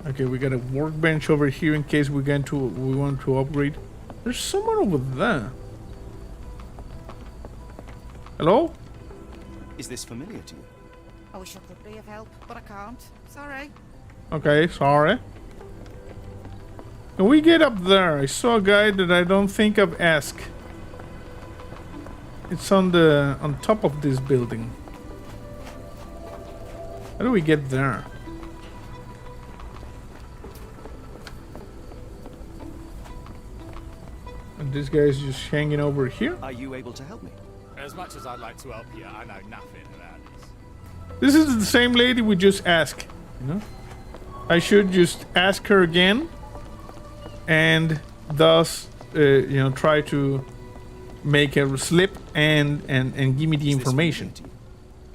Speaker 1: Okay, we got a workbench over here in case we want to upgrade. There's someone over there. Hello?
Speaker 7: Is this familiar to you?
Speaker 6: I wish I could be of help, but I can't. Sorry.
Speaker 1: Okay, sorry. Can we get up there? I saw a guy that I don't think I've asked. It's on top of this building. How do we get there? And this guy's just hanging over here.
Speaker 7: Are you able to help me?
Speaker 4: As much as I'd like to help you, I know nothing about
Speaker 1: This
Speaker 4: this.
Speaker 1: is the same lady we just asked. You know? I should just ask her again. And thus, try to make her slip and give me the information.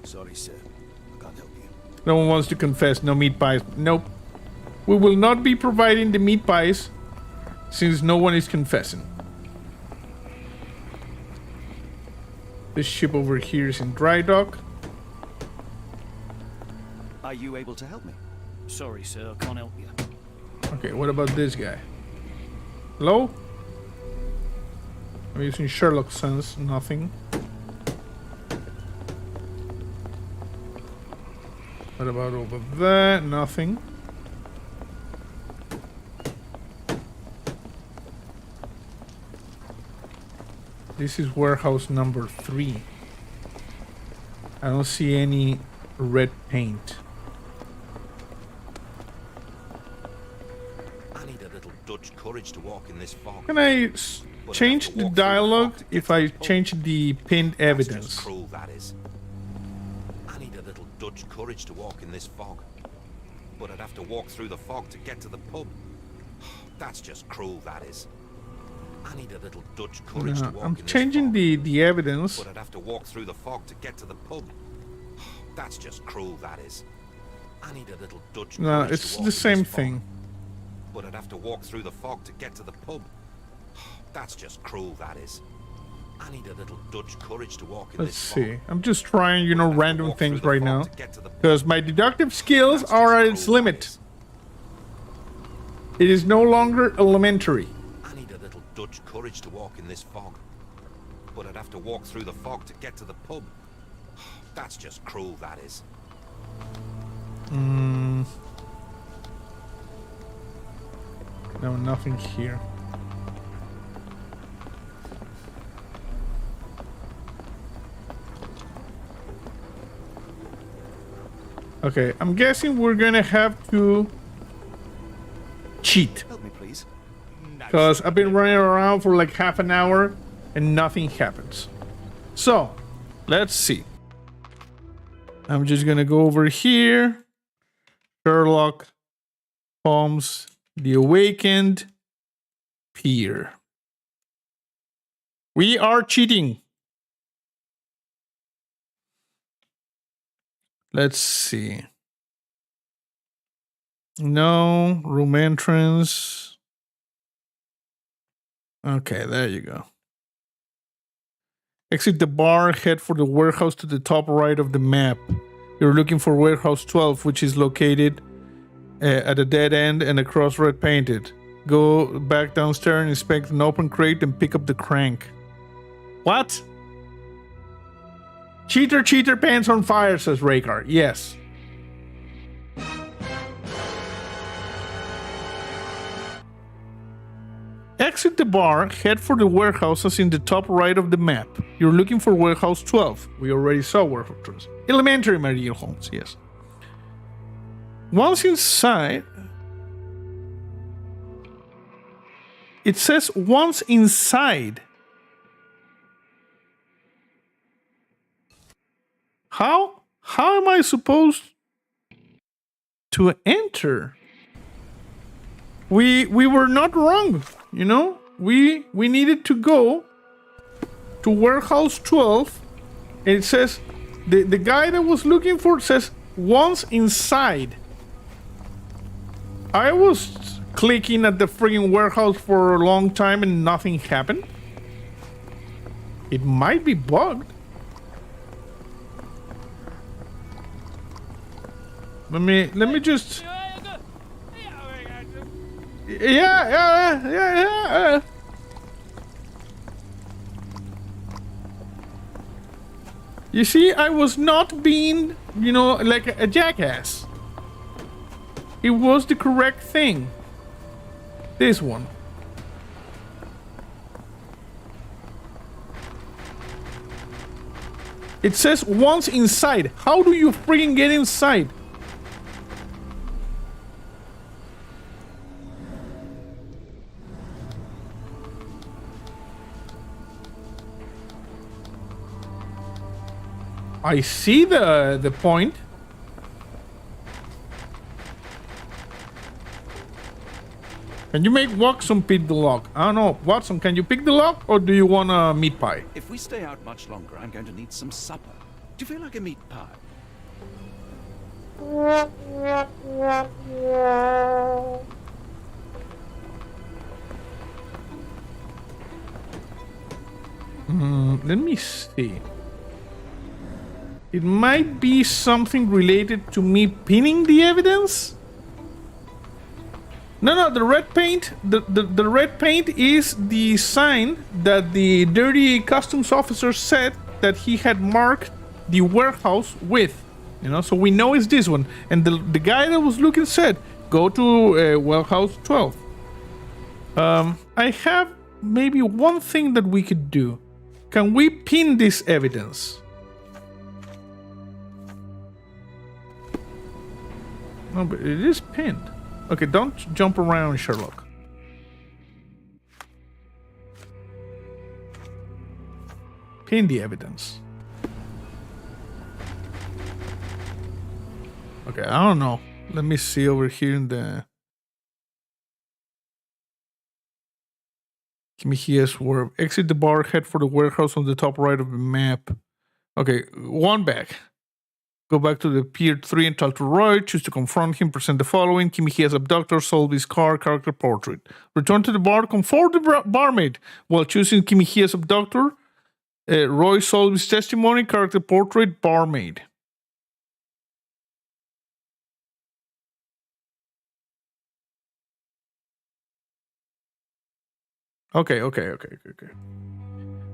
Speaker 8: Sorry, sir. I can't help you.
Speaker 1: No one wants to confess. No meat pies. Nope. We will not be providing the meat pies since no one is confessing. This ship over here is in dry dock.
Speaker 7: Are you able to help me?
Speaker 5: Sorry, sir, I can't help you.
Speaker 1: Okay, what about this guy? Hello? I'm using Sherlock sense, nothing. What about over there? Nothing. This is warehouse number 3. I don't see any red paint.
Speaker 3: I need a little Dutch courage to walk in this fog.
Speaker 1: Can I change the dialogue if I change the pinned
Speaker 3: That's
Speaker 1: evidence?
Speaker 3: just cruel, that is. I need a little Dutch courage to walk in this fog. But I'd have to walk through the fog to get to the pub. That's just cruel, that is. I need a little Dutch courage to walk
Speaker 1: I'm
Speaker 3: in this
Speaker 1: changing
Speaker 3: fog.
Speaker 1: the evidence.
Speaker 3: But I'd have to walk through the fog to get to the pub. That's just cruel, that is. I need a little Dutch
Speaker 1: No,
Speaker 3: courage
Speaker 1: it's
Speaker 3: to walk
Speaker 1: the
Speaker 3: in
Speaker 1: same
Speaker 3: this fog.
Speaker 1: thing.
Speaker 3: But I'd have to walk through the fog to get to the pub. That's just cruel, that is. I need a little Dutch courage to walk in
Speaker 1: Let's
Speaker 3: this fog.
Speaker 1: see. I'm just trying,
Speaker 3: But I'd have to
Speaker 1: random
Speaker 3: walk through
Speaker 1: things
Speaker 3: the
Speaker 1: right
Speaker 3: fog
Speaker 1: now.
Speaker 3: to get to the pub.
Speaker 1: Because my deductive skills
Speaker 3: That's
Speaker 1: are
Speaker 3: just
Speaker 1: at its
Speaker 3: cruel, that
Speaker 1: limit.
Speaker 3: is.
Speaker 1: It is no longer elementary.
Speaker 3: I need a little Dutch courage to walk in this fog. But I'd have to walk through the fog to get to the pub. That's just cruel, that is.
Speaker 1: No, nothing here. Okay, I'm guessing we're gonna have to cheat.
Speaker 7: Help me, please.
Speaker 1: Because I've been running around for like half an hour and nothing happens. So, let's see. I'm just gonna go over here. Sherlock Holmes, The Awakened, Pier. We are cheating. Let's see. No, room entrance. Okay, there you go. Exit the bar, head for the warehouse to the top right of the map. You're looking for warehouse 12, which is located at a dead end and across red painted. Go back downstairs and inspect an open crate and pick up the crank. What? Cheater, cheater, pants on fire, says Raykar. Yes. Exit the bar, head for the warehouses in the top right of the map. You're looking for warehouse 12. We already saw warehouse 12. Elementary, my dear Holmes, yes. Once inside... It says once inside. How am I supposed to enter? We were not wrong, you know? We needed to go to warehouse 12. And it says the guy that was looking for it says once inside. I was clicking at the friggin' warehouse for a long time and nothing happened. It might be bugged. Let me just. Yeah. You see, I was not being, you know, like a jackass. It was the correct thing. This one. It says once inside. How do you freaking get inside? I see the point. Can you make Watson pick the lock? I don't know. Watson, can you pick the lock or do you want a meat pie?
Speaker 2: If we stay out much longer, I'm going to need some supper. Do you feel like a meat pie?
Speaker 1: Let me see. It might be something related to me pinning the evidence. No, the red paint. The red paint is the sign that the dirty customs officer said that he had marked the warehouse with. You know, so we know it's this one. And the guy that was looking said, go to warehouse 12. I have maybe one thing that we could do. Can we pin this evidence? No, but it is pinned. Okay, don't jump around, Sherlock. Pin the evidence. Okay, I don't know. Let me see over here in the... Give me here's where exit the bar, head for the warehouse on the top right of the map. Okay, one back. Go back to the Pier 3 and talk to Roy. Choose to confront him. Present the following. Kimihia's abductor. Solve his car. Character portrait. Return to the bar. Comfort the barmaid. While choosing Kimihia's abductor, Roy solves his testimony. Character portrait. Barmaid. Okay.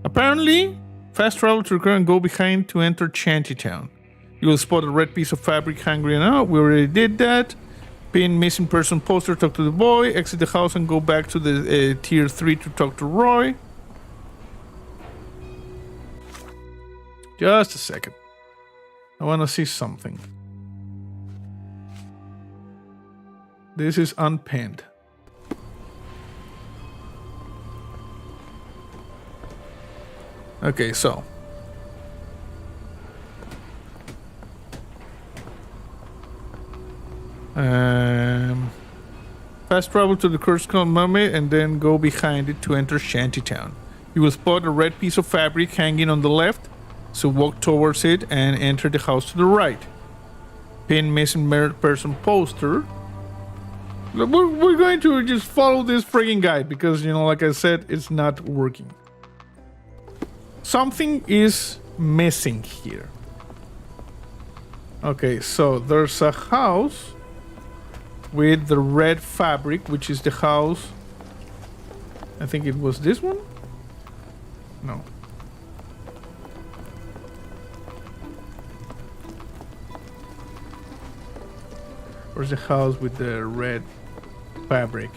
Speaker 1: Apparently, fast travel to recur and go behind to enter Shantytown. You will spot a red piece of fabric hanging out. We already did that. Pin missing person poster, talk to the boy. Exit the house and go back to the tier 3 to talk to Roy. Just a second. I want to see something. This is unpinned. Okay, so. Fast travel to the cursed mummy and then go behind it to enter Shantytown. You will spot a red piece of fabric hanging on the left, so walk towards it and enter the house to the right. Pin missing person poster. We're going to just follow this frigging guide because, you know, like I said, it's not working. Something is missing here. Okay, so there's a house with the red fabric, which is the house. I think it was this one? No. Where's the house with the red fabric?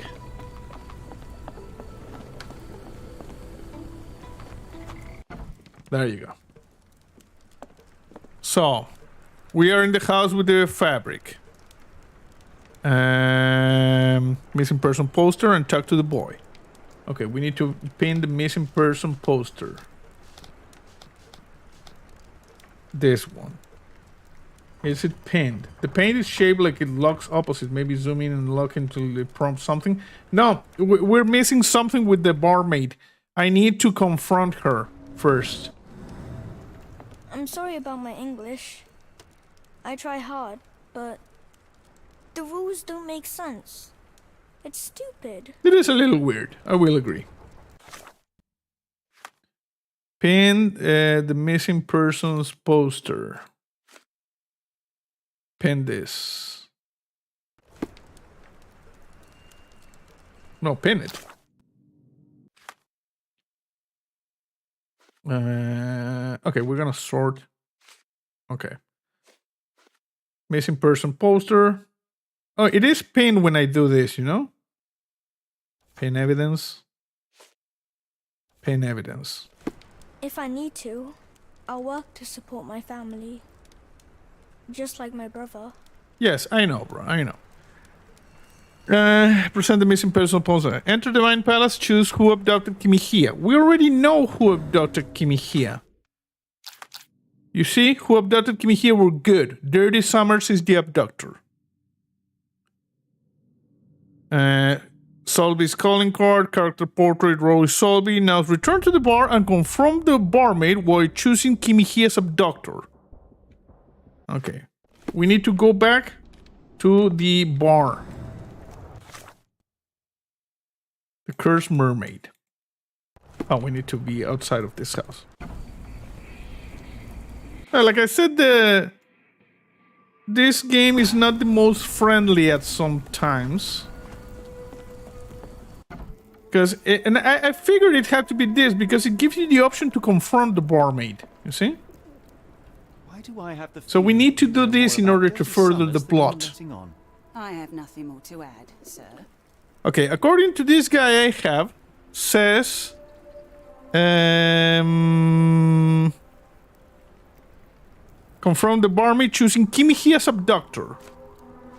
Speaker 1: There you go. So, we are in the house with the fabric. Missing person poster and talk to the boy. Okay, we need to pin the missing person poster. This one. Is it pinned? The paint is shaped like it locks opposite. Maybe zoom in and lock until it prompts something. No, we're missing something with the barmaid. I need to confront her first.
Speaker 9: I'm sorry about my English. I try hard, but the rules don't make sense. It's stupid.
Speaker 1: It is a little weird, I will agree. Pin the missing person's poster. Pin this. No, pin it. Okay, we're gonna sort. Okay. Missing person poster. Oh, it is pinned when I do this, you know? Pin evidence. Pin evidence.
Speaker 9: If I need to, I'll work to support my family. Just like my brother.
Speaker 1: Yes, I know, bro. I know. Present the missing person poster. Enter the Divine Palace. Choose who abducted Kimihia. We already know who abducted Kimihia. You see, who abducted Kimihia were good. Dirty Summers is the abductor. Solby's calling card, character portrait, Roy Solby. Now return to the bar and confront the barmaid while choosing Kimihia's abductor. Okay. We need to go back to the bar. The Cursed Mermaid. Oh, we need to be outside of this house. Like I said, this game is not the most friendly at some times. And I figured it had to be this because it gives you the option to confront the barmaid. You see?
Speaker 7: Why do I have the
Speaker 1: So we need to do this in order to further the plot.
Speaker 6: I have nothing more to add, sir.
Speaker 1: Okay, according to this guy I have, says... confront the barmaid choosing Kimihia's abductor.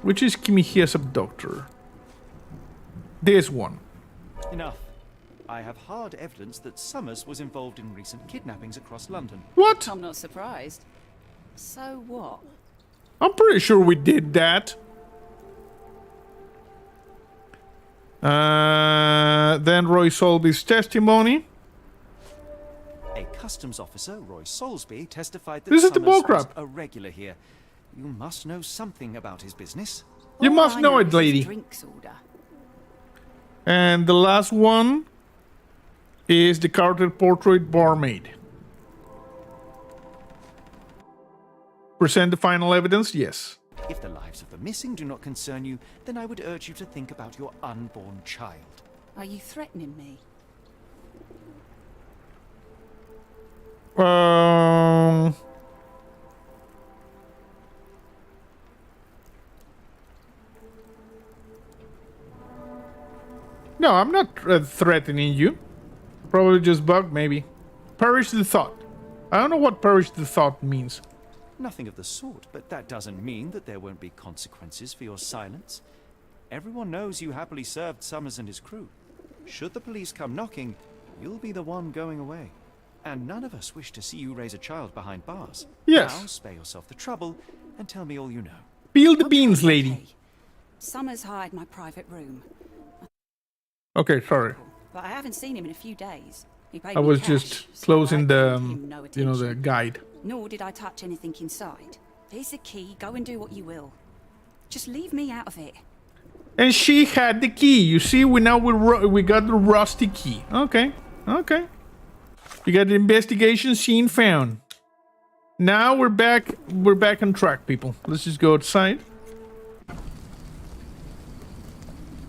Speaker 1: Which is Kimihia's abductor? This one.
Speaker 7: Enough. I have hard evidence that Summers was involved in recent kidnappings across London.
Speaker 1: What?
Speaker 6: I'm not surprised. So what?
Speaker 1: I'm pretty sure we did that. Then Roy Solby's testimony.
Speaker 7: A customs officer, Roy Salisbury, testified that
Speaker 1: This is the
Speaker 7: Summers was
Speaker 1: bullcrap.
Speaker 7: a regular here. You must know something about his business.
Speaker 1: You
Speaker 6: All
Speaker 1: must
Speaker 6: I
Speaker 1: know it,
Speaker 6: is
Speaker 1: lady.
Speaker 6: Drinks order.
Speaker 1: And the last one is the character portrait barmaid. Present the final evidence? Yes.
Speaker 7: If the lives of the missing do not concern you, then I would urge you to think about your unborn child.
Speaker 6: Are you threatening me?
Speaker 1: No, I'm not threatening you. Probably just bug, maybe. Perish the thought. I don't know what perish the thought means.
Speaker 7: Nothing of the sort, but that doesn't mean that there won't be consequences for your silence. Everyone knows you happily served Summers and his crew. Should the police come knocking, you'll be the one going away. And none of us wish to see you raise a child behind bars.
Speaker 1: Yes.
Speaker 7: Now spare yourself the trouble and tell me all you know.
Speaker 1: Peel the beans, lady.
Speaker 6: Okay. Summers hired my private room,
Speaker 1: Okay, sorry.
Speaker 6: but I haven't seen him in a few days. He paid
Speaker 1: I
Speaker 6: me
Speaker 1: was
Speaker 6: cash,
Speaker 1: just
Speaker 6: so
Speaker 1: closing
Speaker 6: I
Speaker 1: the,
Speaker 6: paid him no
Speaker 1: you know, the
Speaker 6: attention.
Speaker 1: guide.
Speaker 6: Nor did I touch anything inside. Here's the key. Go and do what you will. Just leave me out of it.
Speaker 1: And she had the key. You see, we got the rusty key. Okay, okay. You got the investigation scene found. Now we're back on track, people. Let's just go outside.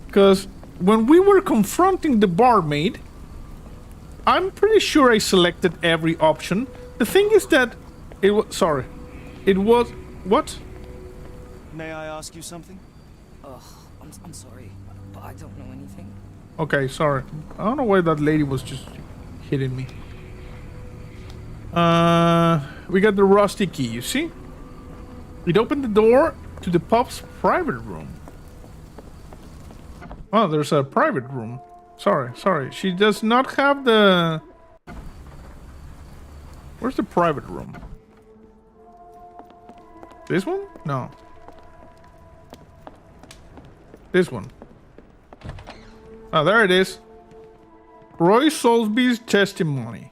Speaker 1: Because when we were confronting the barmaid, I'm pretty sure I selected every option. The thing is that it was what?
Speaker 7: May I ask you something?
Speaker 10: Ugh, I'm sorry, but I don't know anything.
Speaker 1: Okay, sorry. I don't know why that lady was just hitting me. We got the rusty key, you see? It opened the door to the pub's private room. Oh, there's a private room. Sorry. She does not have the... Where's the private room? This one? No. This one. Oh, there it is. Roy Salisbury's testimony.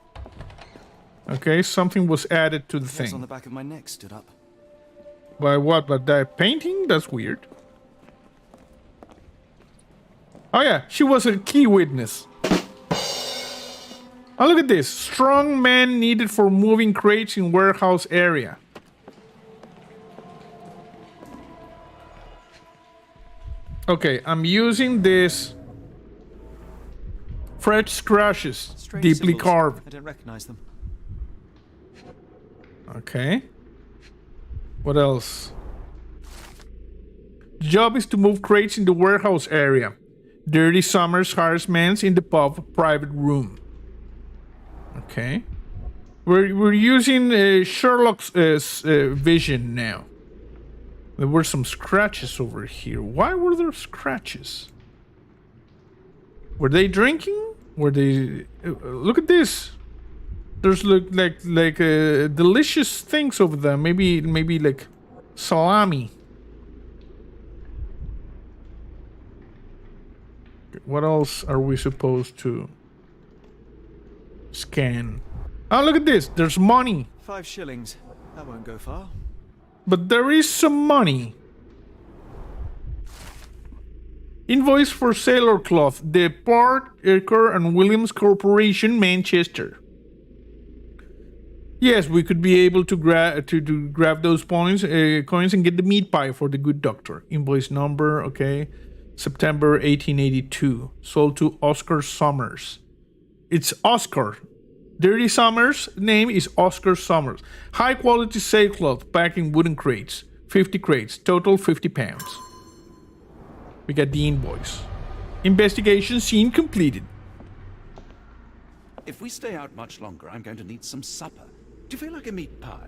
Speaker 1: Okay, something was added to the thing.
Speaker 7: On the back of my neck stood up.
Speaker 1: By what? By that painting? That's weird. Oh yeah, she was a key witness. Oh, look at this. Strong man needed for moving crates in warehouse area. Okay, I'm using this fresh scratches,
Speaker 7: Strange
Speaker 1: deeply
Speaker 7: symbols.
Speaker 1: carved.
Speaker 7: I don't recognize them.
Speaker 1: Okay. What else? Job is to move crates in the warehouse area. Dirty Summers hires men in the pub private room. Okay. We're using Sherlock's vision now. There were some scratches over here. Why were there scratches? Were they drinking? Were they... look at this. There's like delicious things over there. Maybe like salami. What else are we supposed to scan? Oh, look at this. There's money.
Speaker 7: 5 shillings. That won't go far.
Speaker 1: But there is some money. Invoice for sailor cloth. The Parker and Williams Corporation, Manchester. Yes, we could be able to grab those coins and get the meat pie for the good doctor. Invoice number, okay. September 1882. Sold to Oscar Summers. It's Oscar. Dirty Summers' name is Oscar Summers. High quality sailcloth packed in wooden crates. 50 crates. Total 50 pounds. We got the invoice. Investigation scene completed.
Speaker 2: If we stay out much longer, I'm going to need some supper. Do you feel like a meat pie?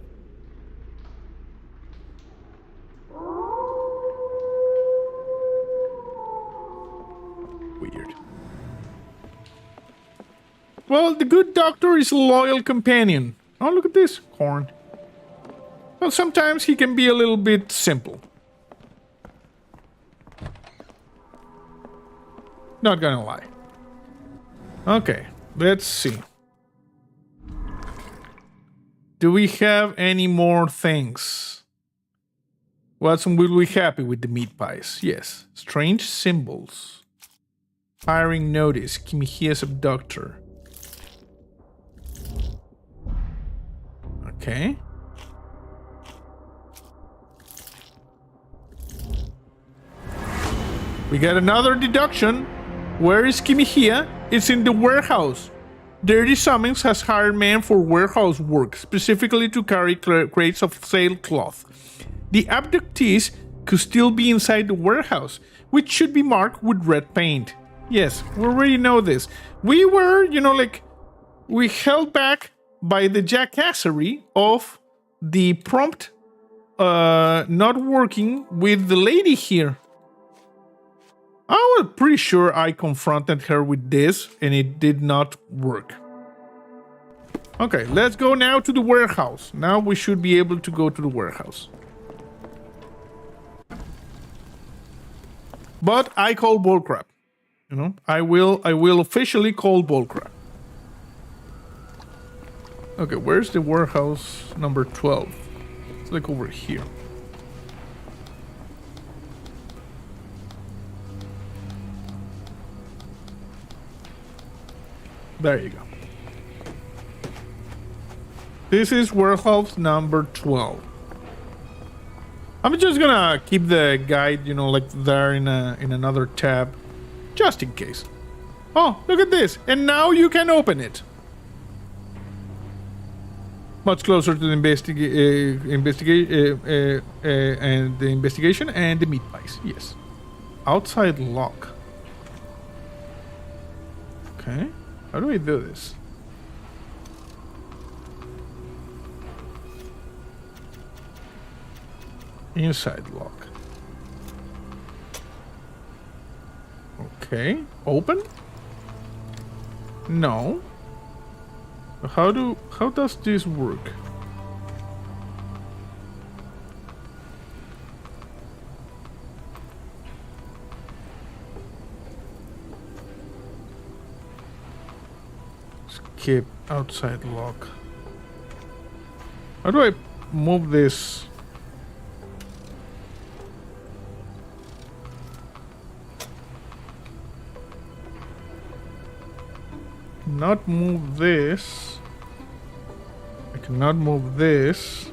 Speaker 1: Weird. Well, the good doctor is a loyal companion. Oh, look at this. Corn. Well, sometimes he can be a little bit simple. Not gonna lie. Okay, let's see. Do we have any more things? Watson will be happy with the meat pies. Yes. Strange symbols. Hiring notice. Kimihia's abductor. Okay. We got another deduction. Where is Kimihia? It's in the warehouse. Dirty Summings has hired men for warehouse work, specifically to carry crates of sailcloth. The abductees could still be inside the warehouse, which should be marked with red paint. Yes, we already know this. We were, we held back by the jackassery of the prompt not working with the lady here. I was pretty sure I confronted her with this and it did not work. Okay, let's go now to the warehouse. Now we should be able to go to the warehouse. But I call bullcrap. I will officially call bullcrap. Okay, where's the warehouse number 12? It's like over here. There you go. This is warehouse number 12. I'm just gonna keep the guide, like there in another tab, just in case. Oh, look at this! And now you can open it. Much closer to the investigation and the meat pies. Yes. Outside lock. Okay. How do I do this? Inside lock. Okay. Open? No. How does this work? Skip outside lock. How do I move this? Not move this. I cannot move this.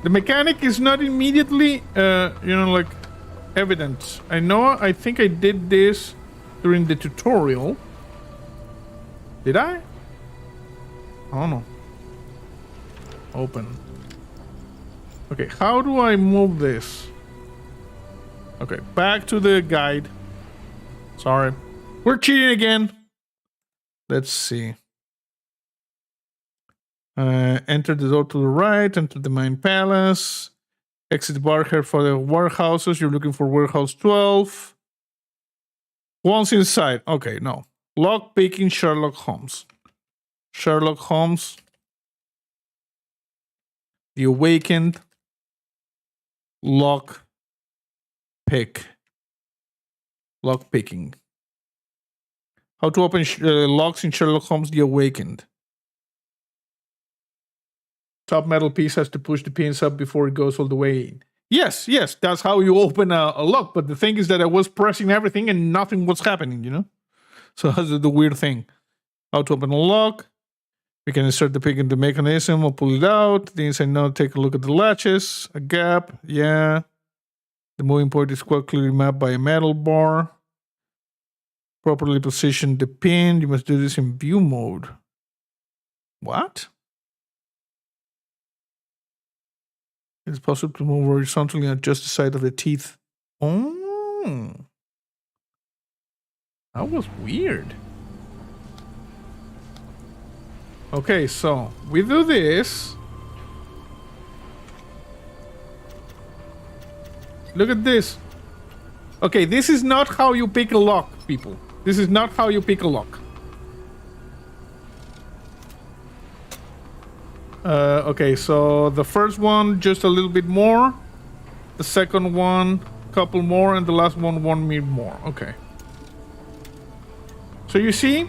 Speaker 1: The mechanic is not immediately, like evident. I think I did this during the tutorial. Did I? I don't know. Open. Okay, how do I move this? Okay, back to the guide. Sorry. We're cheating again. Let's see. Enter the door to the right, enter the main palace. Exit bar here for the warehouses. You're looking for warehouse 12. Once inside. Okay, no. Lock picking Sherlock Holmes. Sherlock Holmes. The Awakened. Lock pick. Lock picking. How to open locks in Sherlock Holmes The Awakened. Top metal piece has to push the pins up before it goes all the way in. Yes, that's how you open a lock. But the thing is that I was pressing everything and nothing was happening, you know? So that's the weird thing. How to open a lock. We can insert the pick in the mechanism or pull it out. The inside node, take a look at the latches. A gap, yeah. The moving point is quite clearly mapped by a metal bar. Properly position the pin. You must do this in view mode. What? It's possible to move horizontally on just the side of the teeth. Oh. That was weird. Okay, so we do this. Look at this. Okay, this is not how you pick a lock, people. This is not how you pick a lock. Okay, so the first one, just a little bit more. The second one, couple more. And the last one, 1 minute more. Okay. So you see,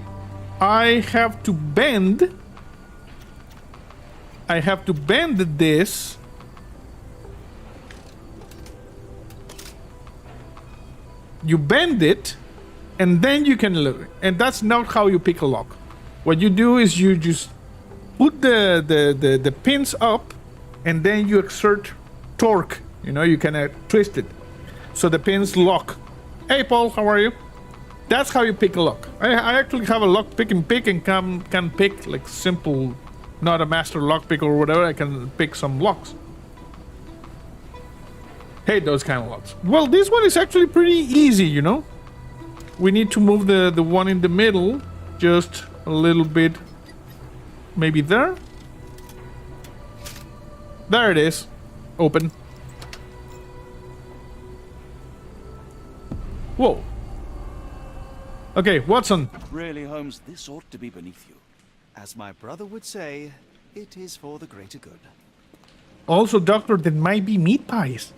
Speaker 1: I have to bend this. You bend it, and then you can look. And that's not how you pick a lock. What you do is you just put the pins up, and then you exert torque. You know, you can twist it, so the pins lock. Hey, Paul, how are you? That's how you pick a lock. I actually have a lock pick and can pick like simple, not a master lock pick or whatever. I can pick some locks. Hate those kind of locks. Well, this one is actually pretty easy, you know. We need to move the one in the middle just a little bit. Maybe there. There it is. Open. Whoa. Okay, Watson.
Speaker 2: Really, Holmes, this ought to be beneath you.
Speaker 7: As my brother would say, it is for the greater good.
Speaker 1: Also, Doctor, there might be meat pies.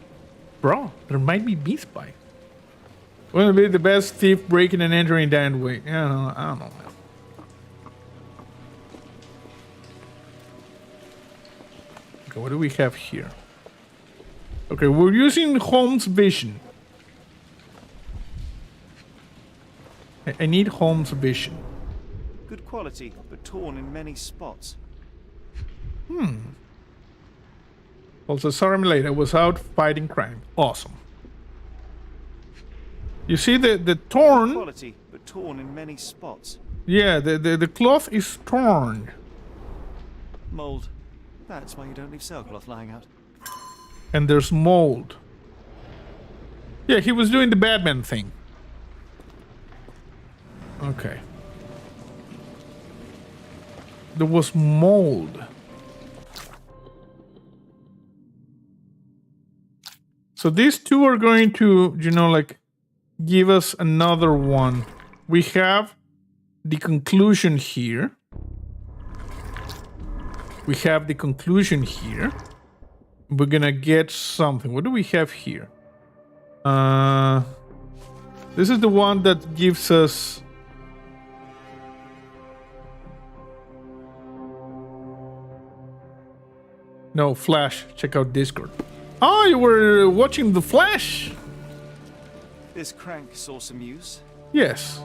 Speaker 1: Bro, there might be meat pies. Wouldn't be the best thief breaking and entering that way. Yeah, I don't know, man. Okay, what do we have here? Okay, we're using Holmes' vision. I need Holmes' vision.
Speaker 7: Good quality, but torn in many spots.
Speaker 1: Also, sorry I'm late. I was out fighting crime. Awesome. You see the torn...
Speaker 7: Good quality, but torn in many spots.
Speaker 1: Yeah, the cloth is torn.
Speaker 7: Mold. That's why you don't leave sailcloth lying out.
Speaker 1: And there's mold. Yeah, he was doing the Batman thing. Okay. There was mold. So these two are going to, you know, like, give us another one. We have the conclusion here. We have the conclusion here. We're gonna get something. What do we have here? This is the one that gives us... No, Flash. Check out Discord. Oh, you were watching The Flash?
Speaker 7: This crank saw some use.
Speaker 1: Yes.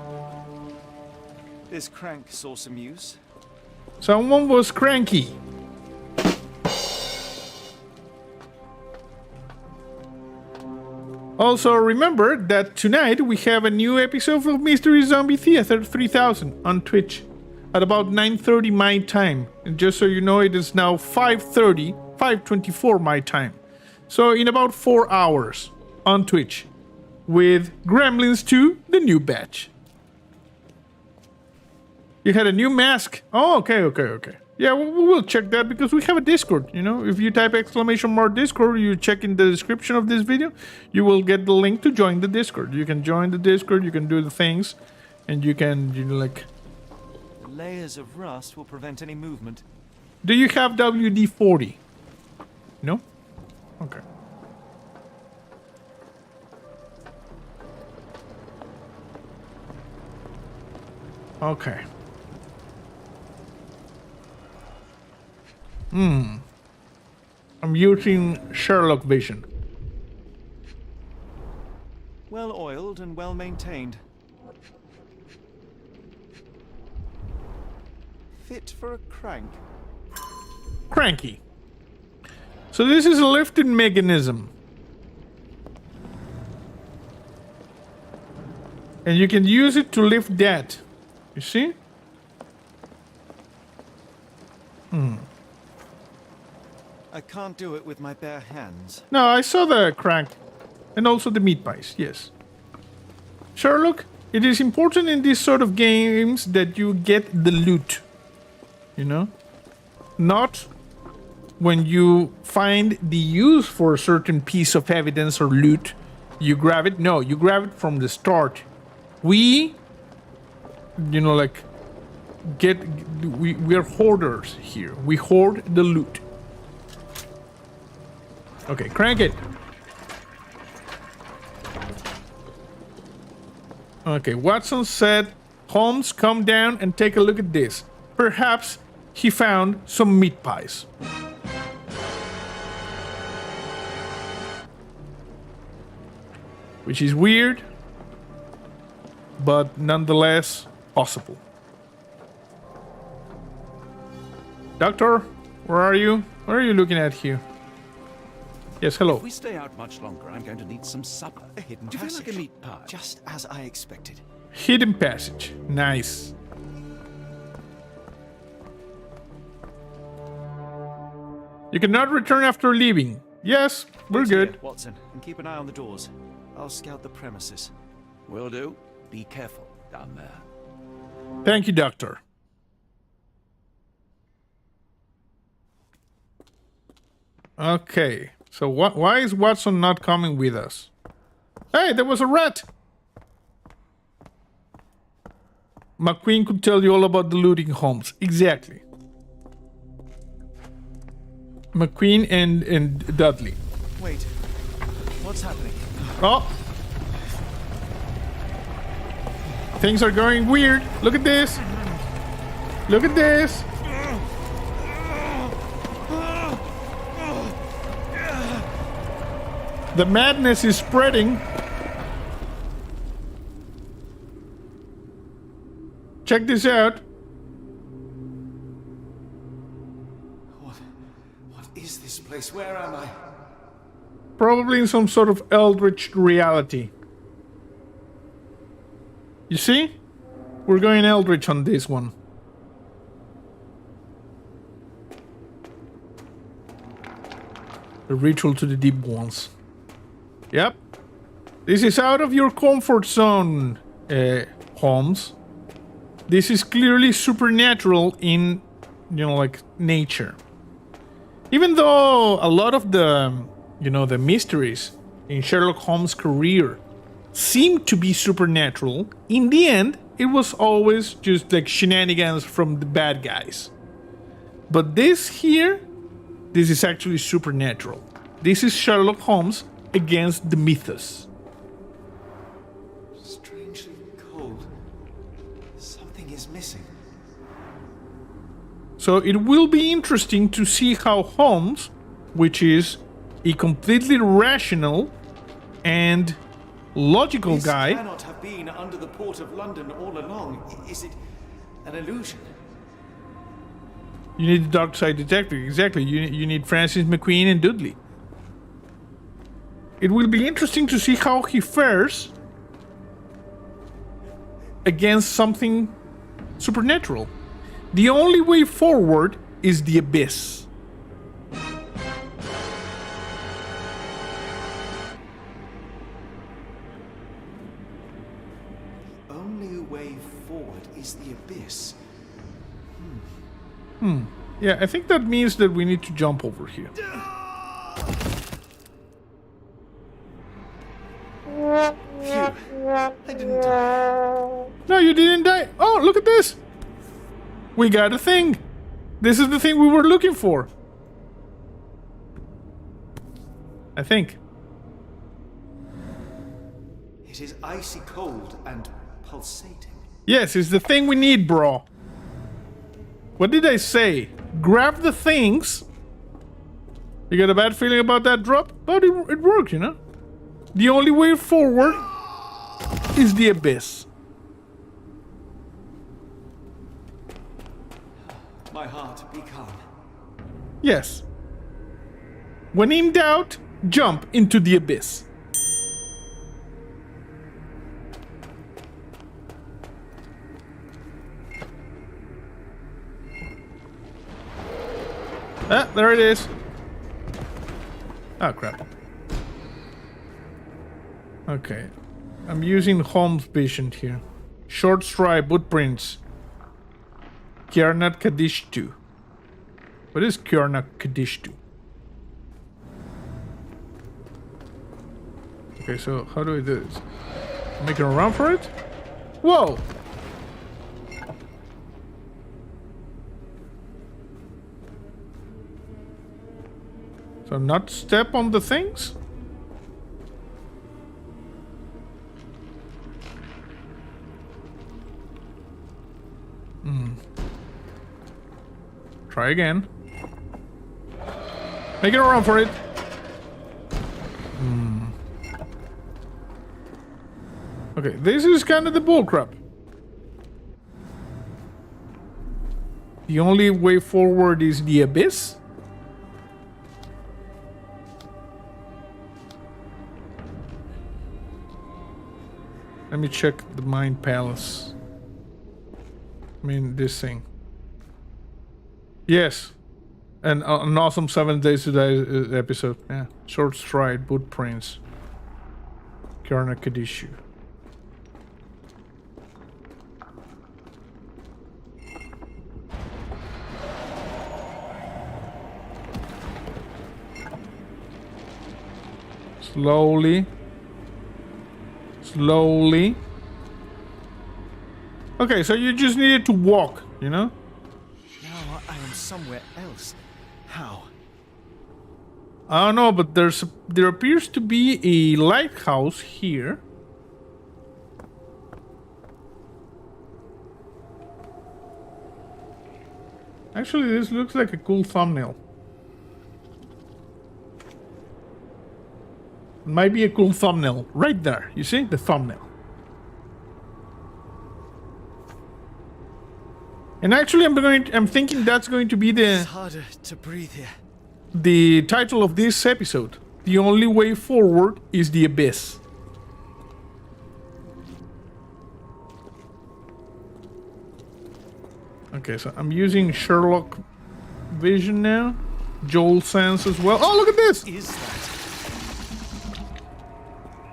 Speaker 7: This crank saw some use.
Speaker 1: Someone was cranky. Also, remember that tonight we have a new episode of Mystery Zombie Theater 3000 on Twitch at about 9:30 my time. And just so you know, it is now 5:30, 5:24 my time. So in about 4 hours on Twitch with Gremlins 2, the new batch. You had a new mask. Oh, okay. Yeah, we'll check that because we have a Discord, you know. If you type !Discord, you check in the description of this video, you will get the link to join the Discord. You can join the Discord, you can do the things, and you can, you know, like...
Speaker 7: Layers of rust will prevent any movement.
Speaker 1: Do you have WD-40? No? Okay. Okay. I'm using Sherlock vision.
Speaker 7: Well oiled and well maintained. Fit for a crank.
Speaker 1: Cranky. So this is a lifting mechanism. And you can use it to lift that. You see?
Speaker 7: I can't do it with my bare hands.
Speaker 1: No, I saw the crank. And also the meat pies, yes. Sherlock, it is important in these sort of games that you get the loot. You know? Not when you find the use for a certain piece of evidence or loot, you grab it. No, you grab it from the start. We, you know, like, we are hoarders here. We hoard the loot. Okay, crank it. Okay, Watson said, Holmes, come down and take a look at this. Perhaps he found some meat pies. Which is weird, but nonetheless possible. Doctor, where are you? What are you looking at here? Yes, hello.
Speaker 2: If we stay out much longer, I'm going to need some supper.
Speaker 7: A hidden
Speaker 2: Do you feel
Speaker 7: passage.
Speaker 2: like a meat pie?
Speaker 7: Just as I expected.
Speaker 1: Hidden passage. Nice. You cannot return after leaving. Yes, we're
Speaker 7: Wait
Speaker 1: good.
Speaker 7: here, Watson, and keep an eye on the doors. I'll scout the premises.
Speaker 2: Will do. Be careful down there.
Speaker 1: Thank you, Doctor. Okay, so why is Watson not coming with us? Hey, there was a rat! McQueen could tell you all about the looting Holmes. Exactly. McQueen and Dudley.
Speaker 7: Wait, what's happening?
Speaker 1: Oh! Things are going weird. Look at this. Look at this. The madness is spreading. Check this out.
Speaker 8: What is this place? Where am I?
Speaker 1: Probably in some sort of Eldritch reality. You see? We're going Eldritch on this one. A ritual to the deep ones. Yep. This is out of your comfort zone, Holmes. This is clearly supernatural in, you know, like, nature. Even though a lot of the, you know, the mysteries in Sherlock Holmes' career seemed to be supernatural, in the end, it was always just like shenanigans from the bad guys. But this here, this is actually supernatural. This is Sherlock Holmes against the Mythos.
Speaker 8: Strangely cold. Something is missing.
Speaker 1: So it will be interesting to see how Holmes, which is a completely rational and logical
Speaker 8: This
Speaker 1: guy,
Speaker 8: cannot have been under the port of London all along. Is it an illusion?
Speaker 1: you need the dark side detective. Exactly. You need Francis McQueen and Dudley. It will be interesting to see how he fares against something supernatural. The only way forward is the abyss.
Speaker 8: Only way forward is the abyss.
Speaker 1: Yeah, I think that means that we need to jump over here.
Speaker 8: Phew. I didn't die.
Speaker 1: No, you didn't die. Oh, look at this. We got a thing. This is the thing we were looking for. I think.
Speaker 8: It is icy cold and pulsating.
Speaker 1: Yes, it's the thing we need, bro. What did I say? Grab the things. You got a bad feeling about that drop? But it worked, you know? The only way forward is the abyss.
Speaker 8: My heart, be calm.
Speaker 1: Yes. When in doubt, jump into the abyss. Ah, there it is. Oh, crap. Okay. I'm using Holmes vision here. Short stride, footprints. Kjarnak Kadishtu. What is Kjarnak Kadishtu? Okay, so how do I do this? Making a run for it? Whoa! So not step on the things? Try again. Making a run for it. Okay, this is kind of the bullcrap. The only way forward is the abyss. Let me check the Mind Palace. I mean, this thing. Yes. And an awesome 7 Days to Die episode. Yeah. Short stride, footprints. Kjarnak Kadishu. Slowly. Slowly. Okay, so you just needed to walk, you know?
Speaker 7: Now I am somewhere else. How?
Speaker 1: I don't know, but there appears to be a lighthouse here. Actually, this looks like a cool thumbnail. Might be a cool thumbnail right there. You see the thumbnail. And actually, I'm thinking that's going to be
Speaker 7: It's harder to breathe here.
Speaker 1: the title of this episode. The only way forward is the abyss. Okay, so I'm using Sherlock vision now. Joel sense as well. Oh, look at this!
Speaker 7: Is that?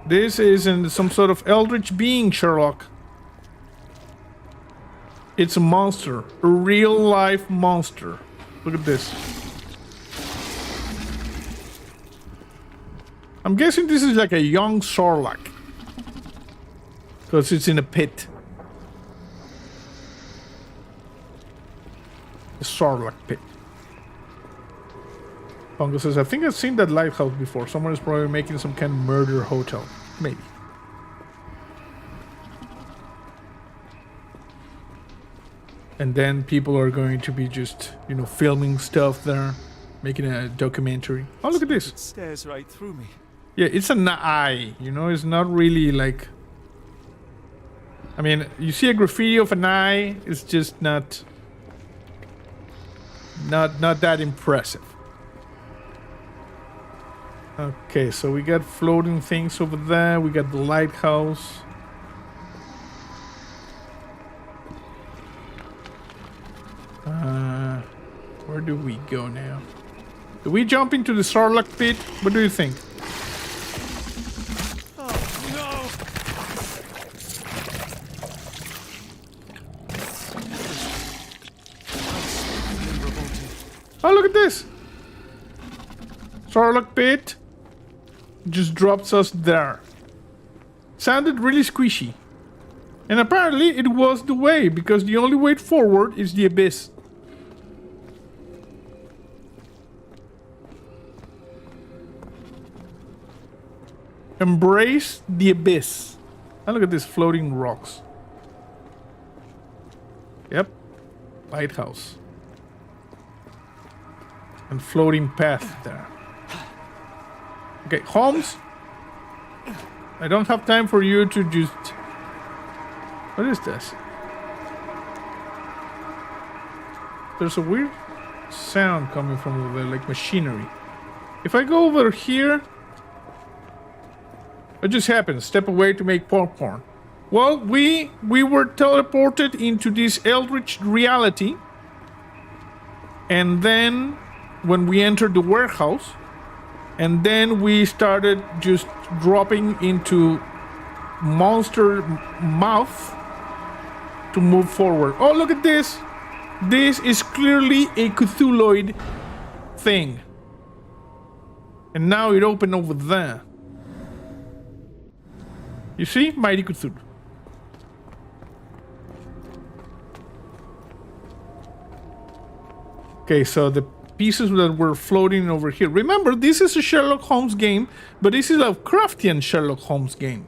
Speaker 1: This is in some sort of Eldritch being, Sherlock. It's a monster. A real life monster. Look at this. I'm guessing this is like a young Sherlock. Because it's in a pit. The Sherlock pit. Pongo says, I think I've seen that lighthouse before. Someone is probably making some kind of murder hotel. Maybe. And then people are going to be just, you know, filming stuff there. Making a documentary. Oh, look at this.
Speaker 7: It stares right through me.
Speaker 1: Yeah, it's an eye, you know, it's not really like... I mean, you see a graffiti of an eye, it's just not that impressive. Okay, so we got floating things over there, we got the lighthouse. Where do we go now? Do we jump into the Sherlock pit? What do you think? Oh, look at this! Sherlock pit just drops us there. Sounded really squishy. And apparently it was the way, because the only way forward is the abyss. Embrace the abyss. And look at these floating rocks. Yep. Lighthouse. And floating path there. Okay, Holmes. I don't have time for you to just... What is this? There's a weird sound coming from over there, like machinery. If I go over here... What just happened? Step away to make popcorn. Well, we were teleported into this Eldritch reality. And then, when we entered the warehouse, and then we started just dropping into monster mouth to move forward. Oh, look at this! This is clearly a Cthulhuoid thing. And now it opened over there. You see? Mighty Cthulhu. Okay, so the pieces that were floating over here. Remember, this is a Sherlock Holmes game, but this is a Lovecraftian Sherlock Holmes game.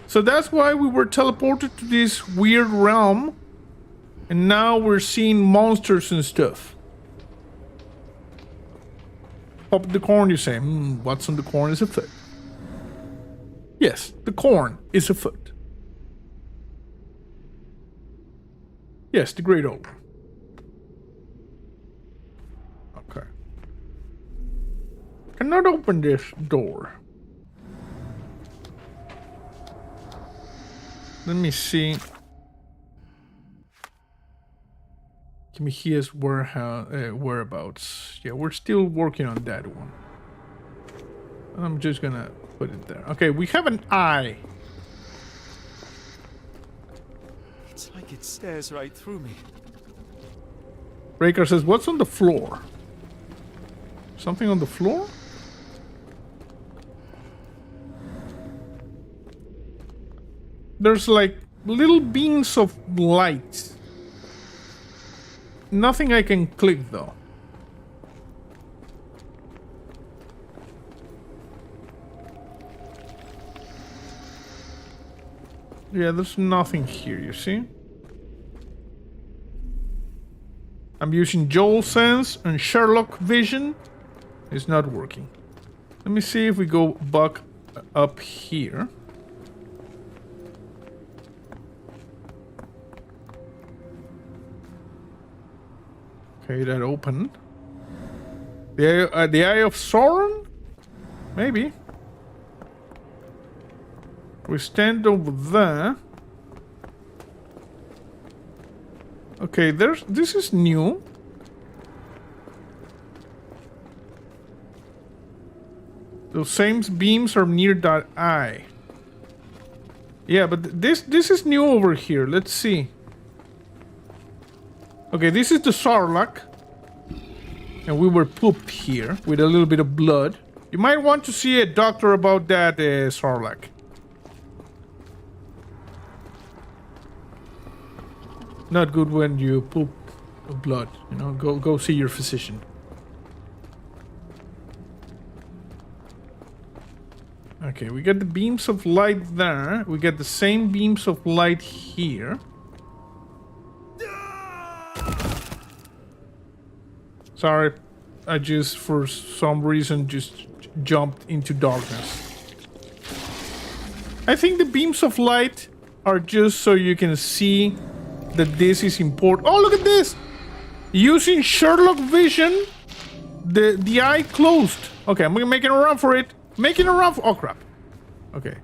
Speaker 1: So that's why we were teleported to this weird realm. And now we're seeing monsters and stuff. Pop the corn, you say. What's on the corn is a foot. Yes, the corn is a foot. Yes, the great oak. Okay. Cannot open this door. Let me see. Give me his whereabouts. Yeah, we're still working on that one. I'm just gonna put it there. Okay, we have an eye.
Speaker 7: It's like it stares right through me.
Speaker 1: Breaker says, what's on the floor? Something on the floor? There's like little beams of light. Nothing I can click though. Yeah, there's nothing here, you see? I'm using Joel Sense and Sherlock Vision. It's not working. Let me see if we go back up here. Okay, that opened. The Eye of Sauron? Maybe. We stand over there. Okay, this is new. Those same beams are near that eye. Yeah, but this is new over here. Let's see. Okay, this is the Sherlock. And we were pooped here with a little bit of blood. You might want to see a doctor about that, Sherlock. Not good when you poop blood, you know. Go see your physician. Okay, we got the beams of light there. We got the same beams of light here. Sorry, I just, for some reason, just jumped into darkness. I think the beams of light are just so you can see that this is important. Oh, look at this! Using Sherlock vision, the eye closed. Okay, I'm making a run for it. Making a run for... Oh, crap. Okay.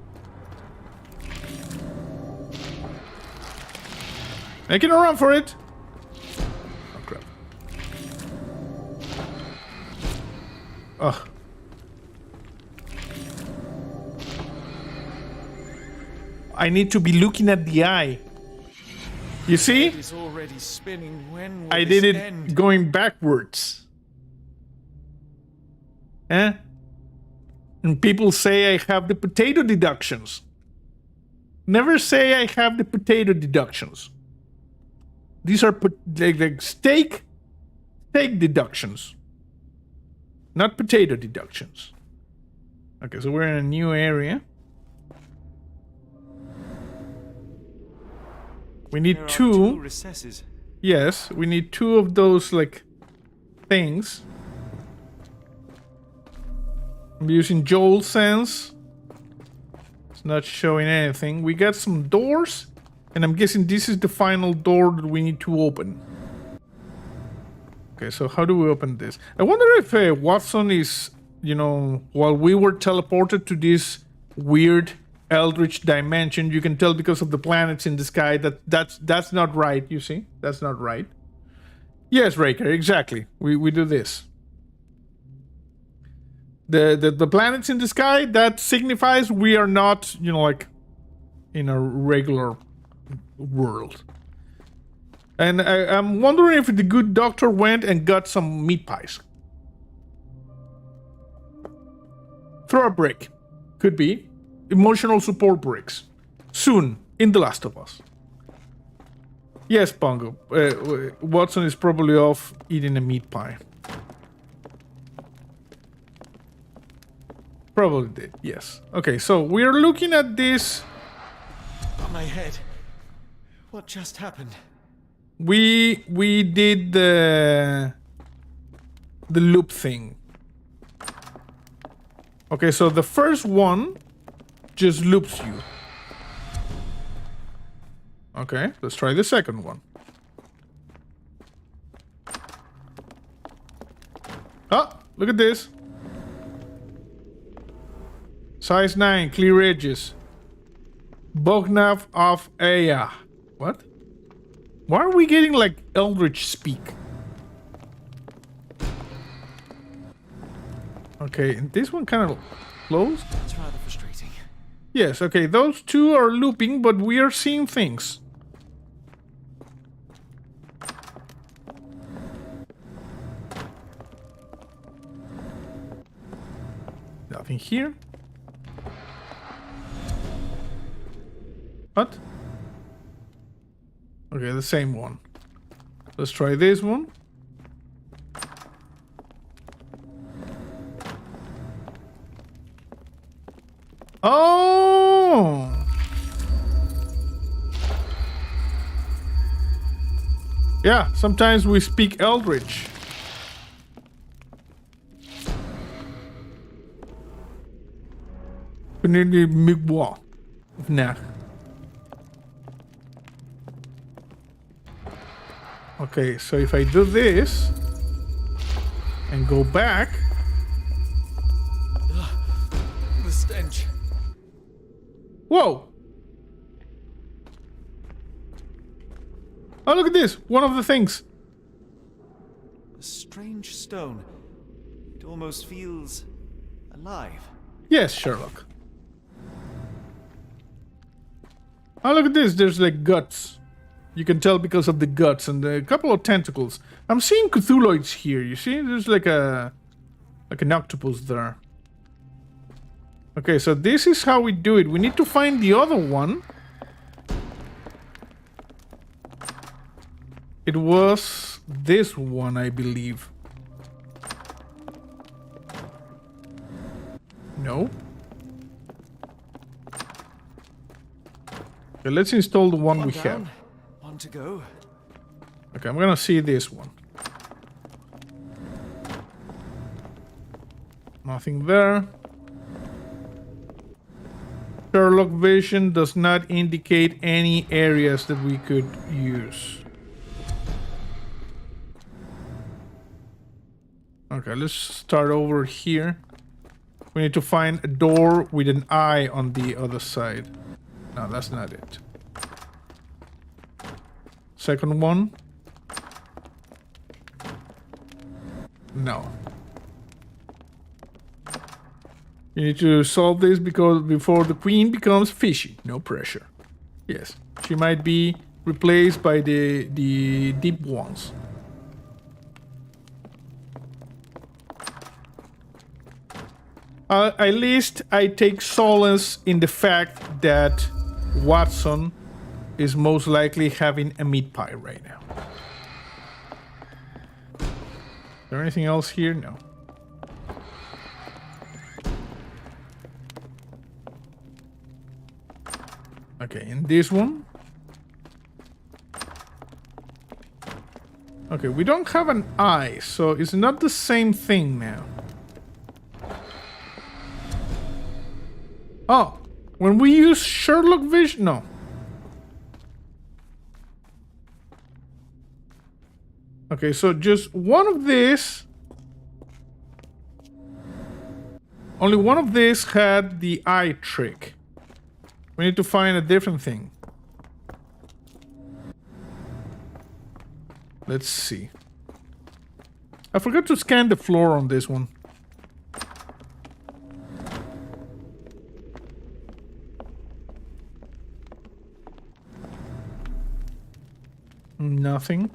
Speaker 1: Making a run for it. Oh, crap. Ugh. I need to be looking at the eye. You see?
Speaker 8: It's already spinning. When will
Speaker 1: I did it
Speaker 8: end?
Speaker 1: going backwards. Eh? And people say I have the potato deductions. Never say I have the potato deductions. These are like steak deductions. Not potato deductions. Okay, so we're in a new area. We need
Speaker 7: There are
Speaker 1: two
Speaker 7: recesses.
Speaker 1: Yes, we need two of those, like, things. I'm using Joel's sense. It's not showing anything. We got some doors, and I'm guessing this is the final door that we need to open. Okay, so how do we open this? I wonder if Watson is, you know, while we were teleported to this weird Eldritch dimension, you can tell because of the planets in the sky that's not right, you see? That's not right. Yes, Raker, exactly. We do this. The planets in the sky, that signifies we are not, you know, like in a regular world. And I'm wondering if the good doctor went and got some meat pies. Throw a brick. Could be. Emotional support bricks. Soon, in The Last of Us. Yes, Pongo. Watson is probably off eating a meat pie. Probably did, yes. Okay, so we are looking at this.
Speaker 8: On my head. What just happened?
Speaker 1: We did the loop thing. Okay, so the first one just loops you. Okay, let's try the second one. Oh, look at this. Size 9, clear edges. Bognav of Aya. What? Why are we getting like Eldritch speak? Okay, and this one kind of closed.
Speaker 8: It's rather frustrating.
Speaker 1: Yes, okay, those two are looping, but we are seeing things. Nothing here. What? Okay, the same one. Let's try this one. Oh! Yeah, sometimes we speak Eldritch. Nah. Okay, so if I do this and go back,
Speaker 8: The stench.
Speaker 1: whoa! Oh, look at this! One of the things.
Speaker 7: A strange stone. It almost feels alive.
Speaker 1: Yes, Sherlock. Oh, look at this! There's like guts. You can tell because of the guts and a couple of tentacles. I'm seeing Cthulhuids here. You see? There's like an octopus there. Okay, so this is how we do it. We need to find the other one. It was this one, I believe. No. Okay, let's install the one we have.
Speaker 7: One to go.
Speaker 1: Okay, I'm gonna see this one. Nothing there. Sherlock Vision does not indicate any areas that we could use. Okay, let's start over here. We need to find a door with an eye on the other side. No, that's not it. Second one. No. You need to solve this because before the queen becomes fishy. No pressure. Yes, she might be replaced by the deep ones. At least I take solace in the fact that Watson is most likely having a meat pie right now. Is there anything else here? No. Okay, and this one. Okay, we don't have an eye, so it's not the same thing now. Oh, when we use Sherlock Vision, no. Okay, so just one of these. Only one of these had the eye trick. We need to find a different thing. Let's see. I forgot to scan the floor on this one. Nothing.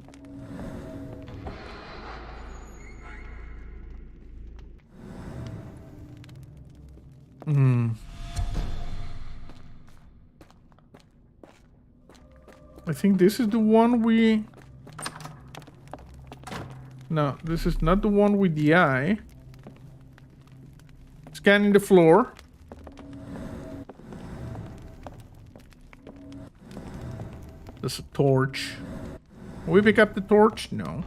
Speaker 1: I think this is the one we... No, this is not the one with the eye. Scanning the floor. There's a torch. Will we pick up the torch? No.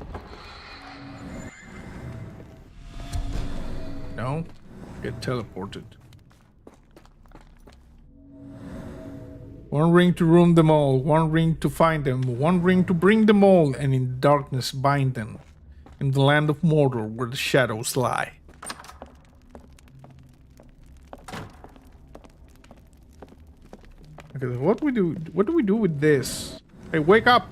Speaker 1: No. Get teleported. One ring to room them all, one ring to find them, one ring to bring them all, and in darkness bind them, in the land of Mordor where the shadows lie. Okay, what do we do with this? Hey, wake up!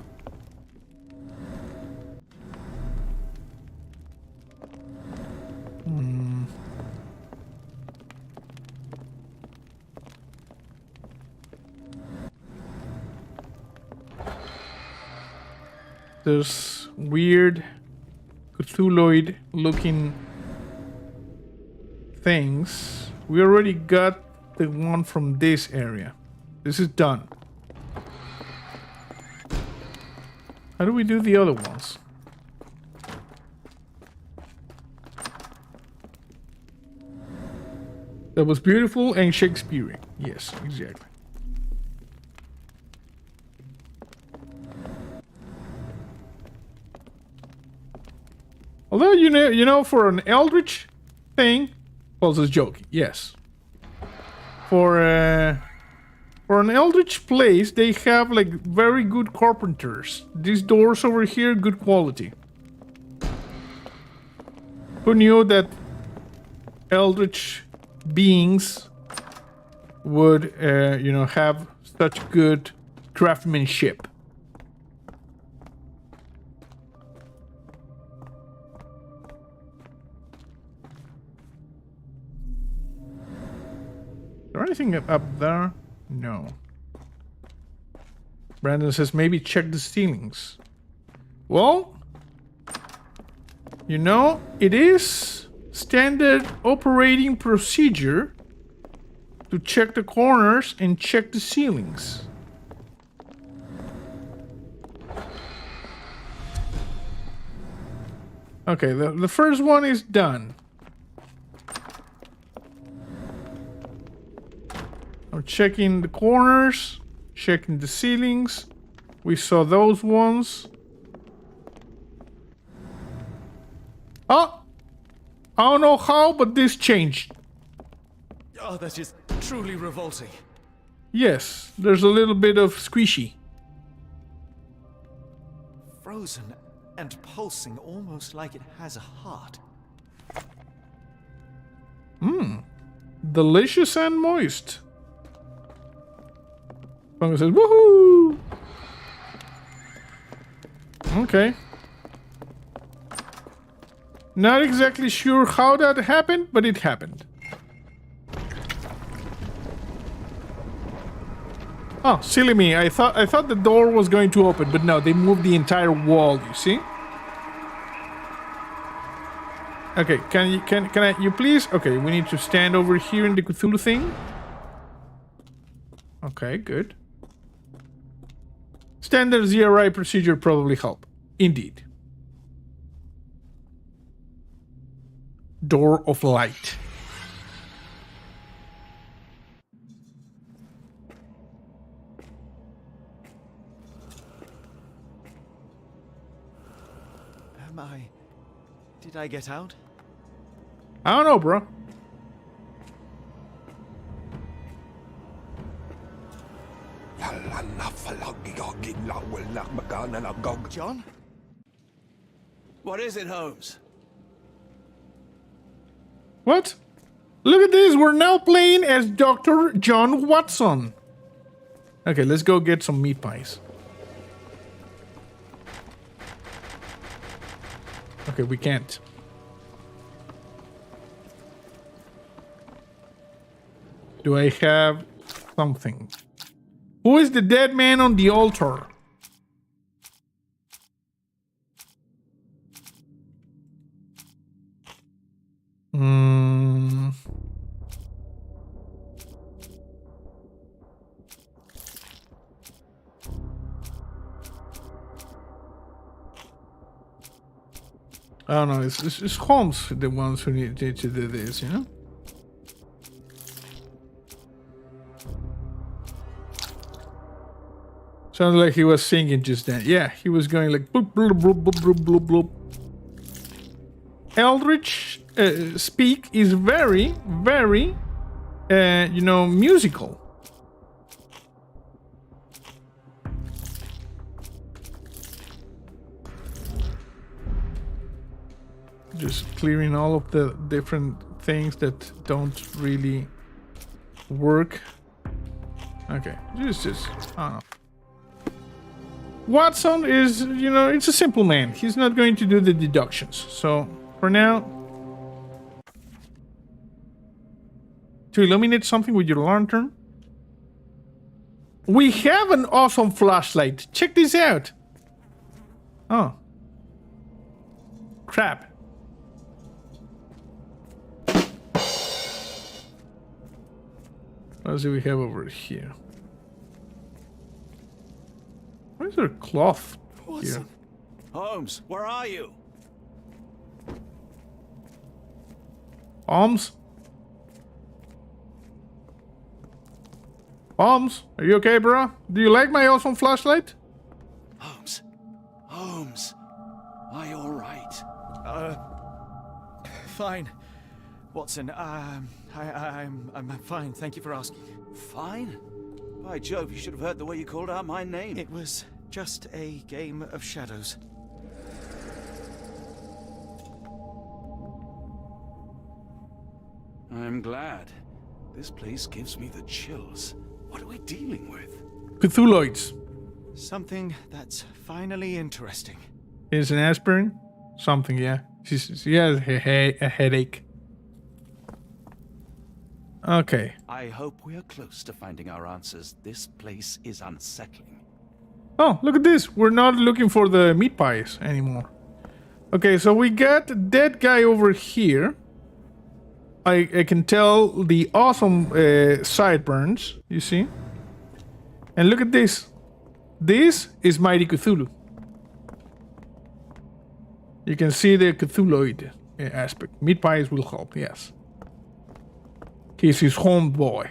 Speaker 1: There's weird Cthulhuid looking things. We already got the one from this area. This is done. How do we do the other ones? That was beautiful and Shakespearean. Yes, exactly. Although, you know, for an Eldritch thing, well, it's joking, yes. For an Eldritch place, they have, like, very good carpenters. These doors over here, good quality. Who knew that Eldritch beings would, you know, have such good craftsmanship? Is there anything up there? No. Brandon says maybe check the ceilings. Well, you know, it is standard operating procedure to check the corners and check the ceilings. Okay, the first one is done. I'm checking the corners, checking the ceilings. We saw those ones. Oh! I don't know how, but this changed.
Speaker 7: Oh, that is truly revolting.
Speaker 1: Yes, there's a little bit of squishy.
Speaker 7: Frozen and pulsing almost like it has a heart.
Speaker 1: Delicious and moist. Fungo says, woohoo! Okay. Not exactly sure how that happened, but it happened. Oh, silly me. I thought the door was going to open, but no, they moved the entire wall, you see? Okay, can you please? Okay, we need to stand over here in the Cthulhu thing. Okay, good. Standard ZRI procedure probably help. Indeed. Door of light.
Speaker 7: Did I get out?
Speaker 1: I don't know, bro.
Speaker 7: John?
Speaker 5: What is it, Holmes?
Speaker 1: What? Look at this. We're now playing as Dr. John Watson. Okay, let's go get some meat pies. Okay, we can't. Do I have something? Who is the dead man on the altar? I don't know, it's Holmes the ones who need to do this, you know? Sounded like he was singing just then. Yeah, he was going like bloop, bloop, bloop, bloop, bloop, bloop. Eldritch speak is very, very, you know, musical. Just clearing all of the different things that don't really work. Okay, just I don't know. Watson is, you know, it's a simple man. He's not going to do the deductions. So, for now, to illuminate something with your lantern, we have an awesome flashlight. Check this out. Oh. Crap. What do we have over here? Why is there a cloth here?
Speaker 5: Holmes, where are you?
Speaker 1: Holmes? Holmes, are you okay, bro? Do you like my awesome flashlight?
Speaker 5: Holmes. Holmes. Are you alright?
Speaker 7: Fine. Watson, I'm fine. Thank you for asking.
Speaker 5: Fine? By Jove, you should have heard the way you called out my name.
Speaker 7: It was just a game of shadows.
Speaker 2: I'm glad. This place gives me the chills. What are we dealing with?
Speaker 1: Cthulhuids.
Speaker 7: Something that's finally interesting.
Speaker 1: Is an aspirin? Something, yeah. She has a headache. Okay.
Speaker 2: I hope we are close to finding our answers. This place is unsettling.
Speaker 1: Oh, look at this. We're not looking for the meat pies anymore. Okay, so we got a dead guy over here. I can tell the awesome sideburns, you see? And look at this. This is Mighty Cthulhu. You can see the Cthulhuid aspect. Meat pies will help, yes. He's his homeboy.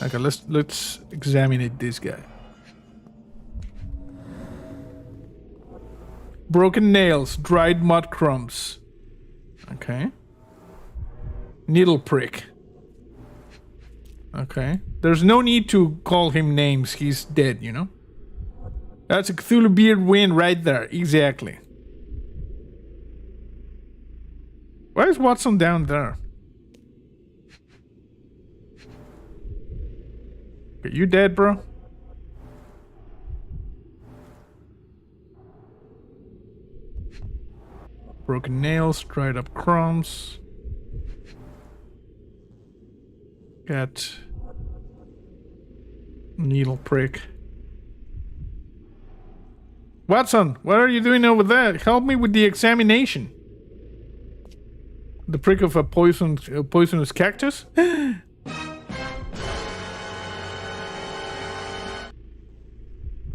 Speaker 1: Okay, let's examine this guy. Broken nails, dried mud crumbs. Okay. Needle prick. Okay. There's no need to call him names. He's dead, you know? That's a Cthulhu beard win right there. Exactly. Why is Watson down there? Okay, you dead, bro? Broken nails, dried up crumbs. Got needle prick. Watson, what are you doing over there? Help me with the examination. The prick of a poisonous cactus?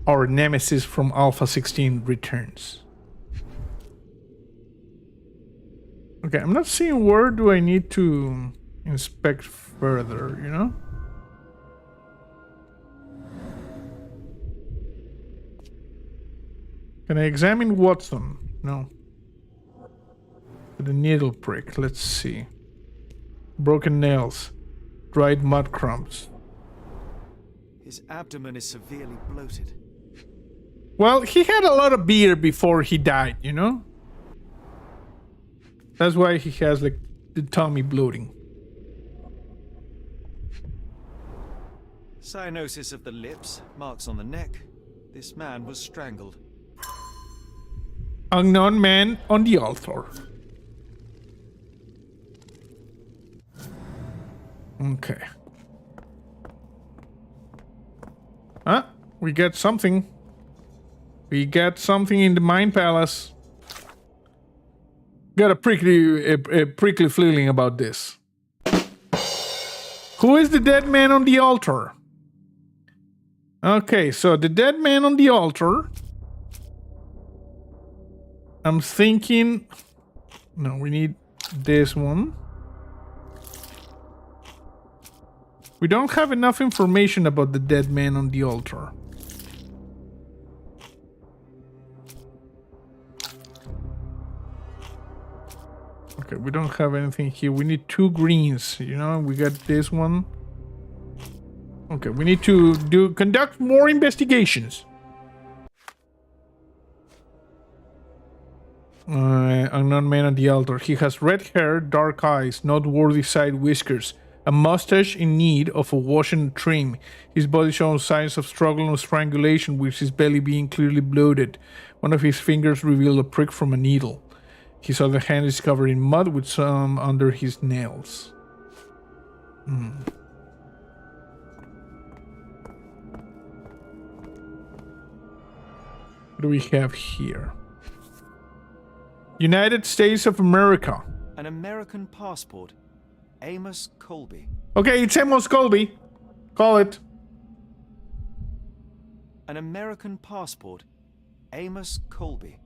Speaker 1: Our nemesis from Alpha 16 returns. Okay, I'm not seeing where do I need to inspect further, you know? Can I examine Watson? No. The needle prick, let's see. Broken nails. Dried mud crumbs.
Speaker 7: His abdomen is severely bloated.
Speaker 1: Well, he had a lot of beer before he died, you know? That's why he has, like, the tummy bloating.
Speaker 7: Cyanosis of the lips, marks on the neck. This man was strangled.
Speaker 1: Unknown man on the altar. Okay. Ah, we got something. We got something in the Mind Palace. Got a prickly feeling about this. Who is the dead man on the altar? Okay, so the dead man on the altar. I'm thinking... No, we need this one. We don't have enough information about the dead man on the altar. Okay, we don't have anything here. We need 2 greens, you know, we got this one. Okay, we need to conduct more investigations. Unknown man on the altar. He has red hair, dark eyes, noteworthy side whiskers, a mustache in need of a wash and trim. His body shows signs of struggle and strangulation, with his belly being clearly bloated. One of his fingers revealed a prick from a needle. His other hand is covered in mud with some under his nails. What do we have here? United States of America.
Speaker 7: An American passport. Amos Colby.
Speaker 1: Okay, it's Amos Colby. Call it.
Speaker 7: An American passport. Amos Colby.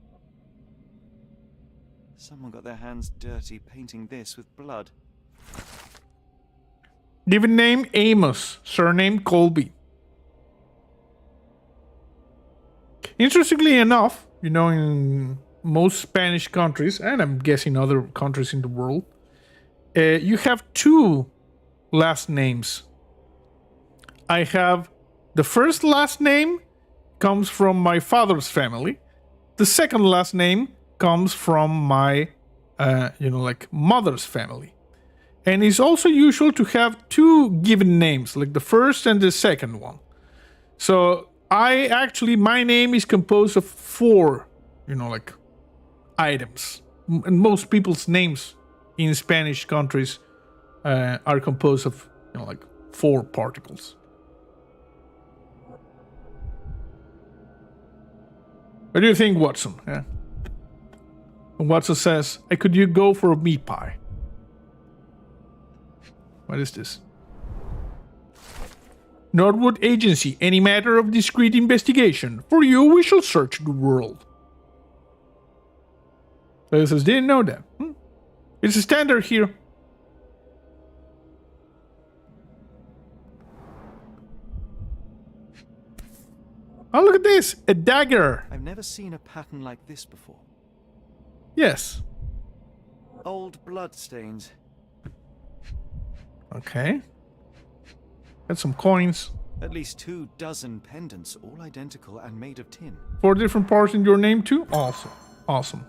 Speaker 7: Someone got their hands dirty painting this with blood.
Speaker 1: Given name Amos, surname Colby. Interestingly enough, you know, in most Spanish countries, and I'm guessing other countries in the world, you have 2 last names. I have the first last name comes from my father's family. The second last name comes from my, like mother's family. And it's also usual to have 2 given names, like the first and the second one. So my name is composed of 4, like items. And most people's names in Spanish countries are composed of, like 4 particles. What do you think, Watson? Yeah. And Watson says, "Could you go for a meat pie?" What is this? Northwood Agency. Any matter of discreet investigation. For you, we shall search the world. So it says, didn't know that. It's a standard here. Oh, look at this. A dagger.
Speaker 7: I've never seen a pattern like this before.
Speaker 1: Yes.
Speaker 7: Old blood stains.
Speaker 1: Okay. Got some coins.
Speaker 7: At least 24 pendants, all identical and made of tin.
Speaker 1: 4 different parts in your name too? Awesome. Awesome.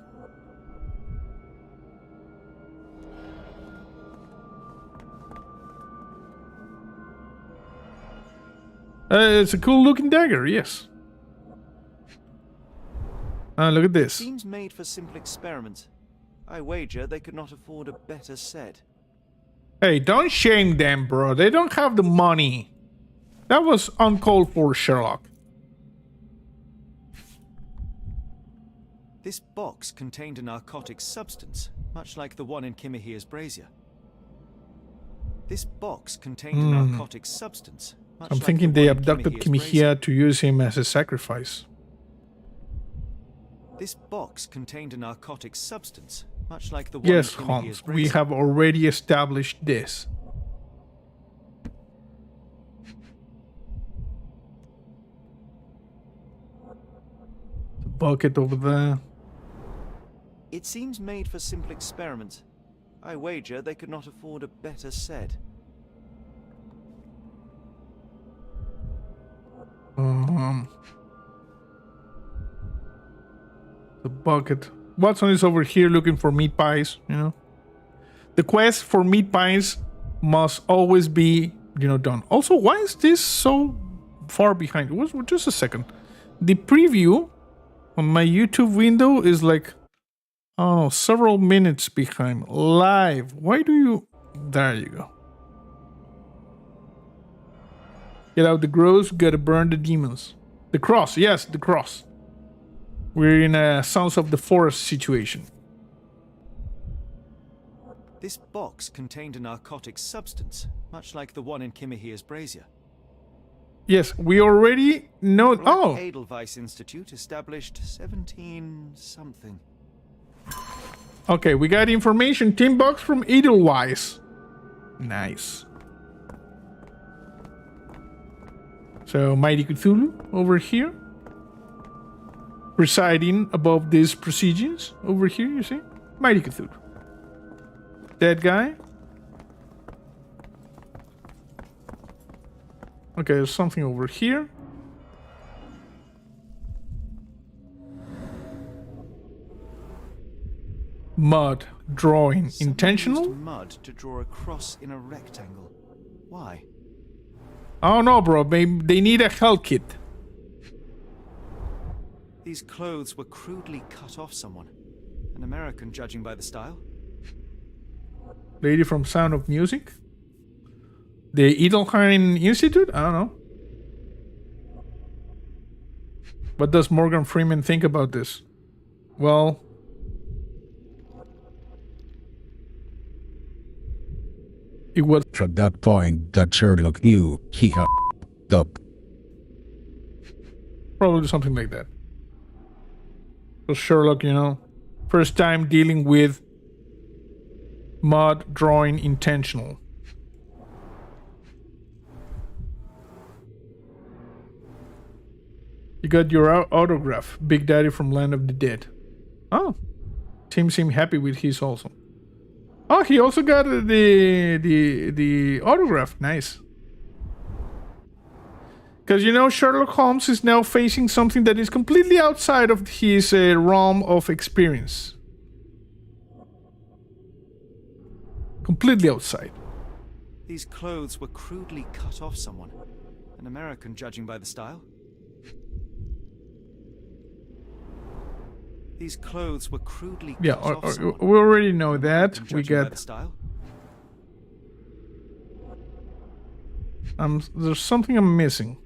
Speaker 1: It's a cool looking dagger, yes. Look at this.
Speaker 7: Seems made for simple experiments. I wager they could not afford a better set.
Speaker 1: Hey, don't shame them, bro. They don't have the money. That was uncalled for, Sherlock.
Speaker 7: This box contained a narcotic substance, much like the one in Kimahir's brazier. This box contained a narcotic substance.
Speaker 1: I'm thinking they abducted Kimahir to use him as a sacrifice.
Speaker 7: This box contained a narcotic substance, much like the one
Speaker 1: Yes,
Speaker 7: in Kimahir's
Speaker 1: Holmes,
Speaker 7: brazier.
Speaker 1: we have already established this. The bucket over there.
Speaker 7: It seems made for simple experiments. I wager they could not afford a better set.
Speaker 1: The bucket. Watson is over here looking for meat pies, you know. The quest for meat pies must always be, you know, done. Also, why is this so far behind? Just a second. The preview on my YouTube window is like, oh, several minutes behind. Live. Why do you... There you go. Get out the gross, gotta burn the demons. The cross, yes, the cross. We're in a Sons of the Forest situation.
Speaker 7: This box contained a narcotic substance, much like the one in Kimahir's brazier.
Speaker 1: Yes, we already know...
Speaker 7: Black
Speaker 1: Oh!
Speaker 7: Edelweiss Institute established 17-something.
Speaker 1: Okay, we got information. 10 bucks from Edelweiss. Nice. So, Mighty Cthulhu over here. Presiding above these proceedings. Over here, you see? Mighty Cthulhu. That guy. Okay, there's something over here. Mud drawing.
Speaker 7: Someone
Speaker 1: Intentional?
Speaker 7: used mud to draw a cross in a rectangle. Why?
Speaker 1: Oh no, bro. They need a hell kit.
Speaker 7: These clothes were crudely cut off someone. An American, judging by the style.
Speaker 1: Lady from Sound of Music? The Edelheim Institute? I don't know. What does Morgan Freeman think about this? Well... it was...
Speaker 11: From that point that Sherlock knew he had up.
Speaker 1: Probably something like that. So Sherlock, you know, first time dealing with mud drawing intentional. You got your autograph, Big Daddy from Land of the Dead. Oh, Tim seemed happy with his also. Oh, he also got the autograph. Nice. Because, you know, Sherlock Holmes is now facing something that is completely outside of his realm of experience. Completely outside.
Speaker 7: These clothes were crudely cut off someone. An American, judging by the style. These clothes were crudely cut off someone.
Speaker 1: We already know that. We got... there's something I'm missing.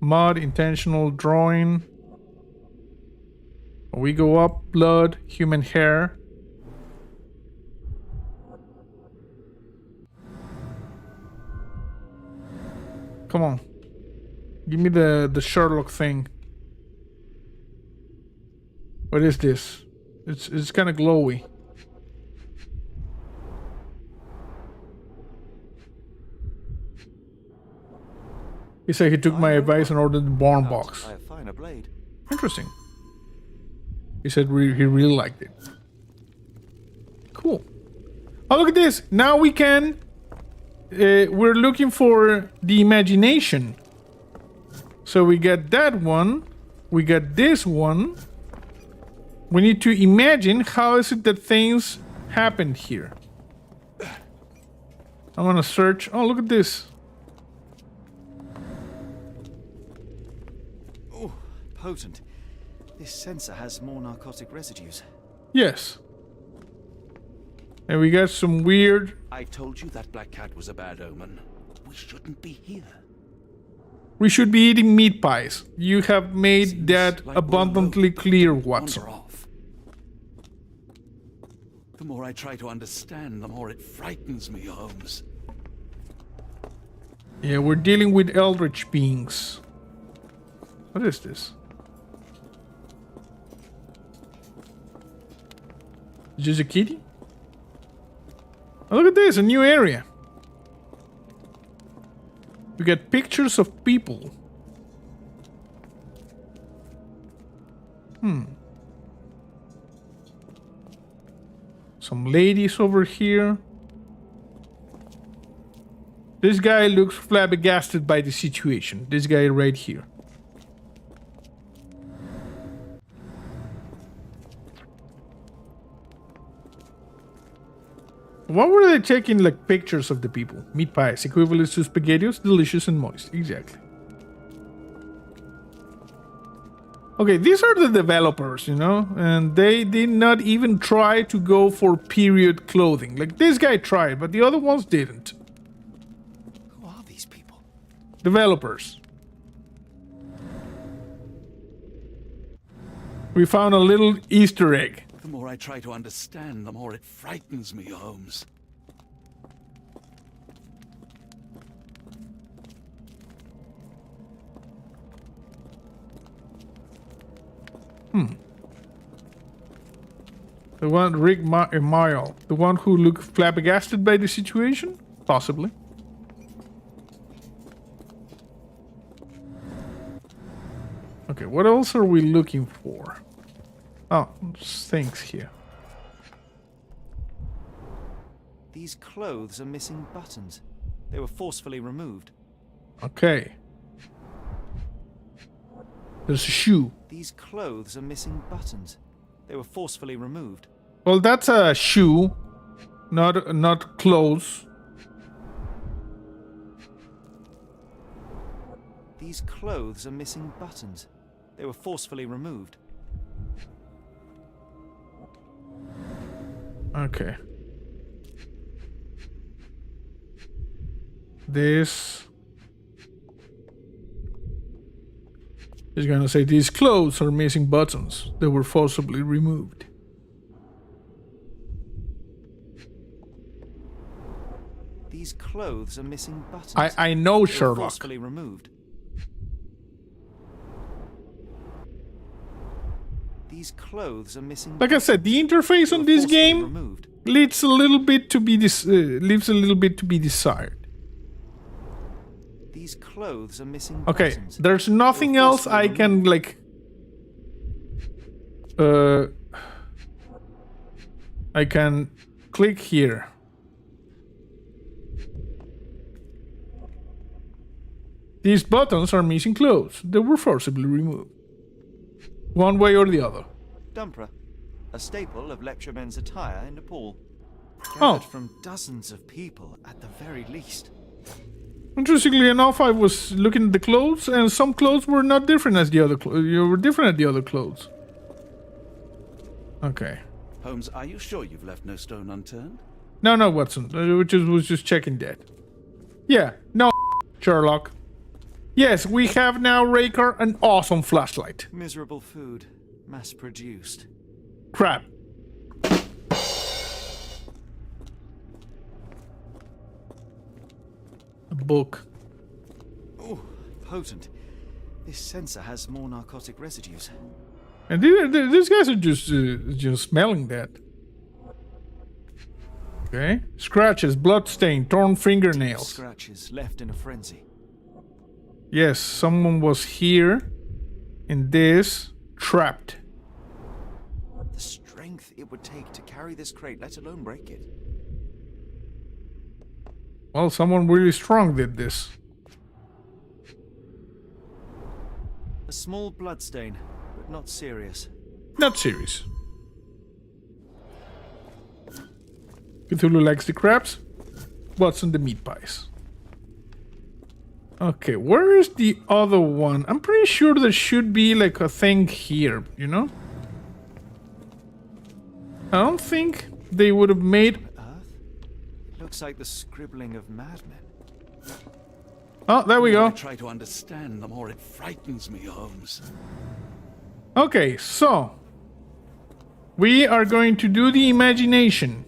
Speaker 1: Mud, intentional drawing. We go up, blood, human hair. Come on. Give me the Sherlock thing. What is this? It's kind of glowy. He said he took my advice and ordered the barn box.
Speaker 7: I find a blade.
Speaker 1: Interesting. He said he really liked it. Cool. Oh, look at this. Now we can... we're looking for the imagination. So we got that one. We got this one. We need to imagine how is it that things happened here. I'm gonna search. Oh, look at this.
Speaker 7: Oh, potent. This sensor has more narcotic residues.
Speaker 1: Yes. And we got some weird...
Speaker 2: I told you that black cat was a bad omen. We shouldn't be here.
Speaker 1: We should be eating meat pies. You have made that
Speaker 2: like
Speaker 1: abundantly clear, Watson.
Speaker 2: Wander off. The more I try to understand, the more it frightens me, Holmes.
Speaker 1: Yeah, we're dealing with Eldritch beings. What is this? Is this a kitty? Oh, look at this, a new area. We got pictures of people. Some ladies over here. This guy looks flabbergasted by the situation. This guy right here. What were they taking, like, pictures of the people? Meat pies, equivalent to spaghettios, delicious and moist. Exactly. Okay, these are the developers, you know? And they did not even try to go for period clothing. Like, this guy tried, but the other ones didn't.
Speaker 7: Who are these people?
Speaker 1: Developers. We found a little Easter egg.
Speaker 2: The more I try to understand, the more it frightens me, Holmes.
Speaker 1: The one, Rick Mile. The one who looked flabbergasted by the situation? Possibly. Okay, what else are we looking for? Oh, things here.
Speaker 7: These clothes are missing buttons. They were forcefully removed.
Speaker 1: Okay. There's a shoe.
Speaker 7: These clothes are missing buttons. They were forcefully removed.
Speaker 1: Well, that's a shoe, not clothes.
Speaker 7: These clothes are missing buttons. They were forcefully removed.
Speaker 1: Okay. This is gonna say these clothes are missing buttons. They were forcibly removed.
Speaker 7: These clothes are missing buttons.
Speaker 1: I know
Speaker 7: They were
Speaker 1: Sherlock.
Speaker 7: forcefully removed. These clothes are missing.
Speaker 1: Like I said, the interface on this game leaves a little bit to be desired.
Speaker 7: These clothes are missing.
Speaker 1: Okay,
Speaker 7: buttons.
Speaker 1: there's nothing else I can like. I can click here. These buttons are missing clothes. They were forcibly removed. One way or the other.
Speaker 7: Dumpra, a staple of lecturemen's attire in Nepal.
Speaker 1: Oh.
Speaker 7: Gathered from dozens of people at the very least.
Speaker 1: Interestingly enough, I was looking at the clothes, and some clothes were not different as the other clothes. You were different at the other clothes. Okay.
Speaker 2: Holmes, are you sure you've left no stone unturned?
Speaker 1: No, Watson. Was just checking that. Yeah. No, Sherlock. Yes, we have now, Raker, an awesome flashlight.
Speaker 7: Miserable food, mass-produced.
Speaker 1: Crap. A book.
Speaker 7: potent. This sensor has more narcotic residues.
Speaker 1: And these guys are just smelling that. Okay. Scratches, bloodstain, torn fingernails.
Speaker 7: Scratches left in a frenzy.
Speaker 1: Yes, someone was here in this, trapped.
Speaker 7: The strength it would take to carry this crate, let alone break it.
Speaker 1: Well, someone really strong did this.
Speaker 7: A small bloodstain, but not serious.
Speaker 1: Not serious. Cthulhu likes the crabs. What's on the meat pies? Okay, where is the other one? I'm pretty sure there should be like a thing here, you know? I don't think they would have made...
Speaker 7: Earth? Looks like the scribbling of madmen.
Speaker 1: Oh, there we
Speaker 2: The more
Speaker 1: go.
Speaker 2: I try to understand, the more it frightens me, Holmes.
Speaker 1: Okay, so... we are going to do the imagination.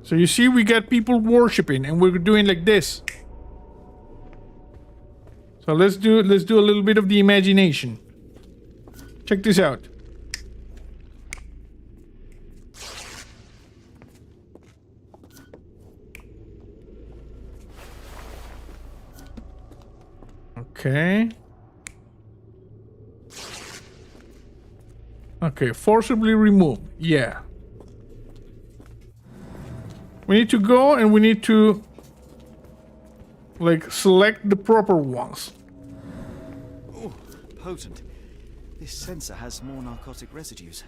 Speaker 1: So you see, we got people worshipping, and we're doing like this. So let's do a little bit of the imagination. Check this out. Okay. Okay, forcibly remove. Yeah. We need to go and we need to like select the proper ones.
Speaker 7: Oh, potent. This sensor has more narcotic residues.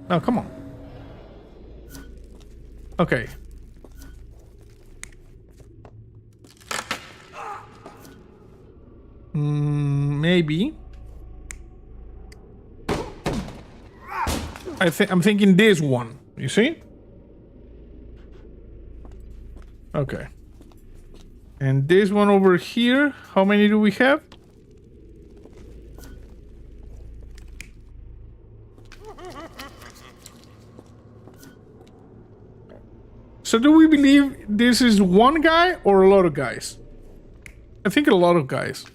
Speaker 1: Oh, come on. Okay. Maybe. I'm thinking this one. You see? Okay. And this one over here, how many do we have? So do we believe this is one guy or a lot of guys? I think a lot of guys.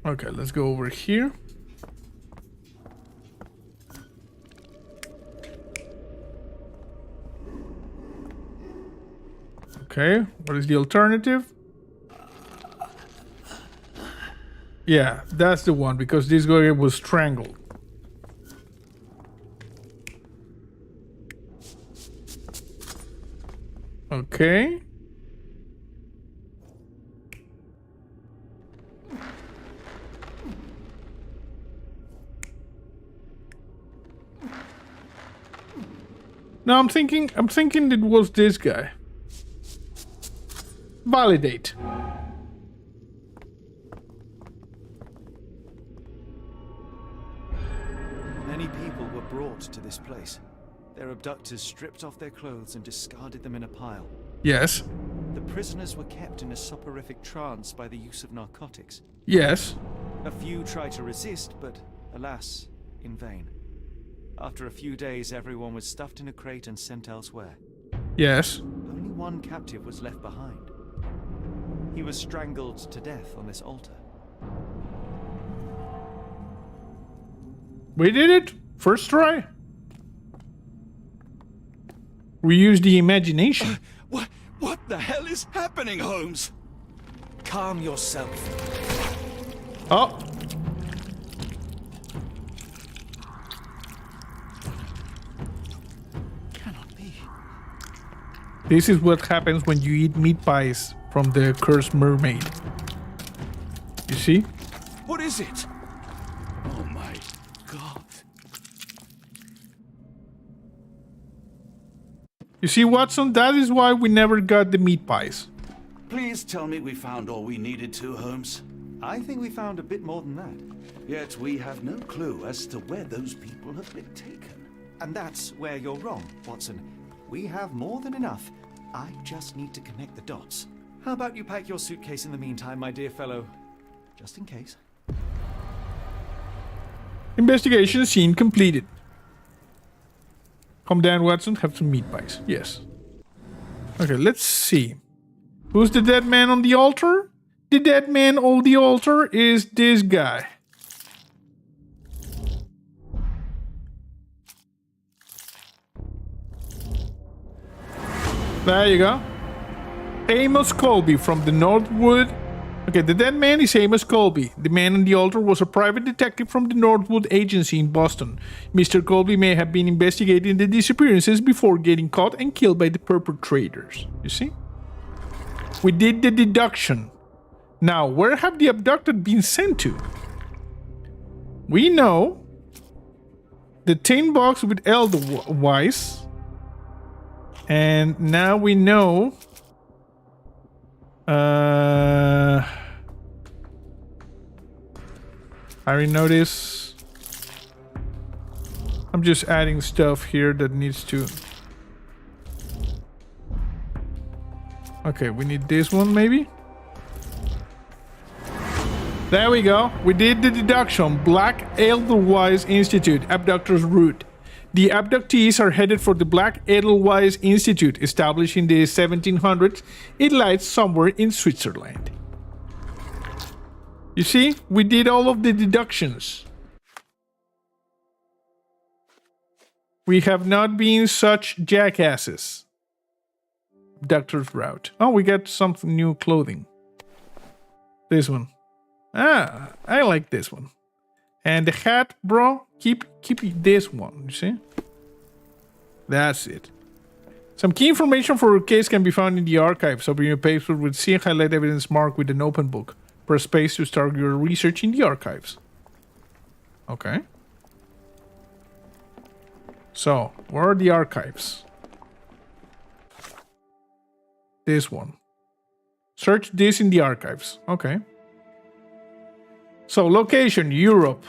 Speaker 1: Okay, let's go over here. Okay, what is the alternative? Yeah, that's the one, because this guy was strangled. Okay. Now I'm thinking it was this guy. Validate.
Speaker 7: Many people were brought to this place. Their abductors stripped off their clothes and discarded them in a pile.
Speaker 1: Yes.
Speaker 7: The prisoners were kept in a soporific trance by the use of narcotics.
Speaker 1: Yes.
Speaker 7: A few tried to resist, but alas, in vain. After a few days, everyone was stuffed in a crate and sent elsewhere.
Speaker 1: Yes.
Speaker 7: Only one captive was left behind. He was strangled to death on this altar.
Speaker 1: We did it. First try. We used the imagination.
Speaker 2: What the hell is happening, Holmes?
Speaker 7: Calm yourself.
Speaker 1: Oh.
Speaker 2: Cannot be.
Speaker 1: This is what happens when you eat meat pies from the cursed mermaid. You see?
Speaker 2: What is it? Oh my God.
Speaker 1: You see, Watson? That is why we never got the meat pies.
Speaker 2: Please tell me we found all we needed to, Holmes.
Speaker 7: I think we found a bit more than that.
Speaker 2: Yet we have no clue as to where those people have been taken.
Speaker 7: And that's where you're wrong, Watson. We have more than enough. I just need to connect the dots. How about you pack your suitcase in the meantime, my dear fellow? Just in case.
Speaker 1: Investigation scene completed. Calm down, Watson. Have some meat pies. Yes. Okay, let's see. Who's the dead man on the altar? The dead man on the altar is this guy. There you go. Amos Colby from the Northwood. Okay, the dead man is Amos Colby. The man on the altar was a private detective from the Northwood Agency in Boston. Mr. Colby may have been investigating the disappearances before getting caught and killed by the perpetrators. You see? We did the deduction. Now, where have the abducted been sent to? We know the tin box with Eldritch. And now we know... I already know this. I'm just adding stuff here that needs to... Okay, we need this one maybe? There we go. We did the deduction. Black Edelweiss Institute, abductor's route. The abductees are headed for the Black Edelweiss Institute, established in the 1700s. It lies somewhere in Switzerland. You see, we did all of the deductions. We have not been such jackasses. Abductor's route. Oh, we got some new clothing. This one. Ah, I like this one. And the hat, bro, keep this one, you see? That's it. Some key information for your case can be found in the archives. Open your paper with C and highlight evidence marked with an open book. Press space to start your research in the archives. Okay. So, where are the archives? This one. Search this in the archives. Okay. So, location, Europe.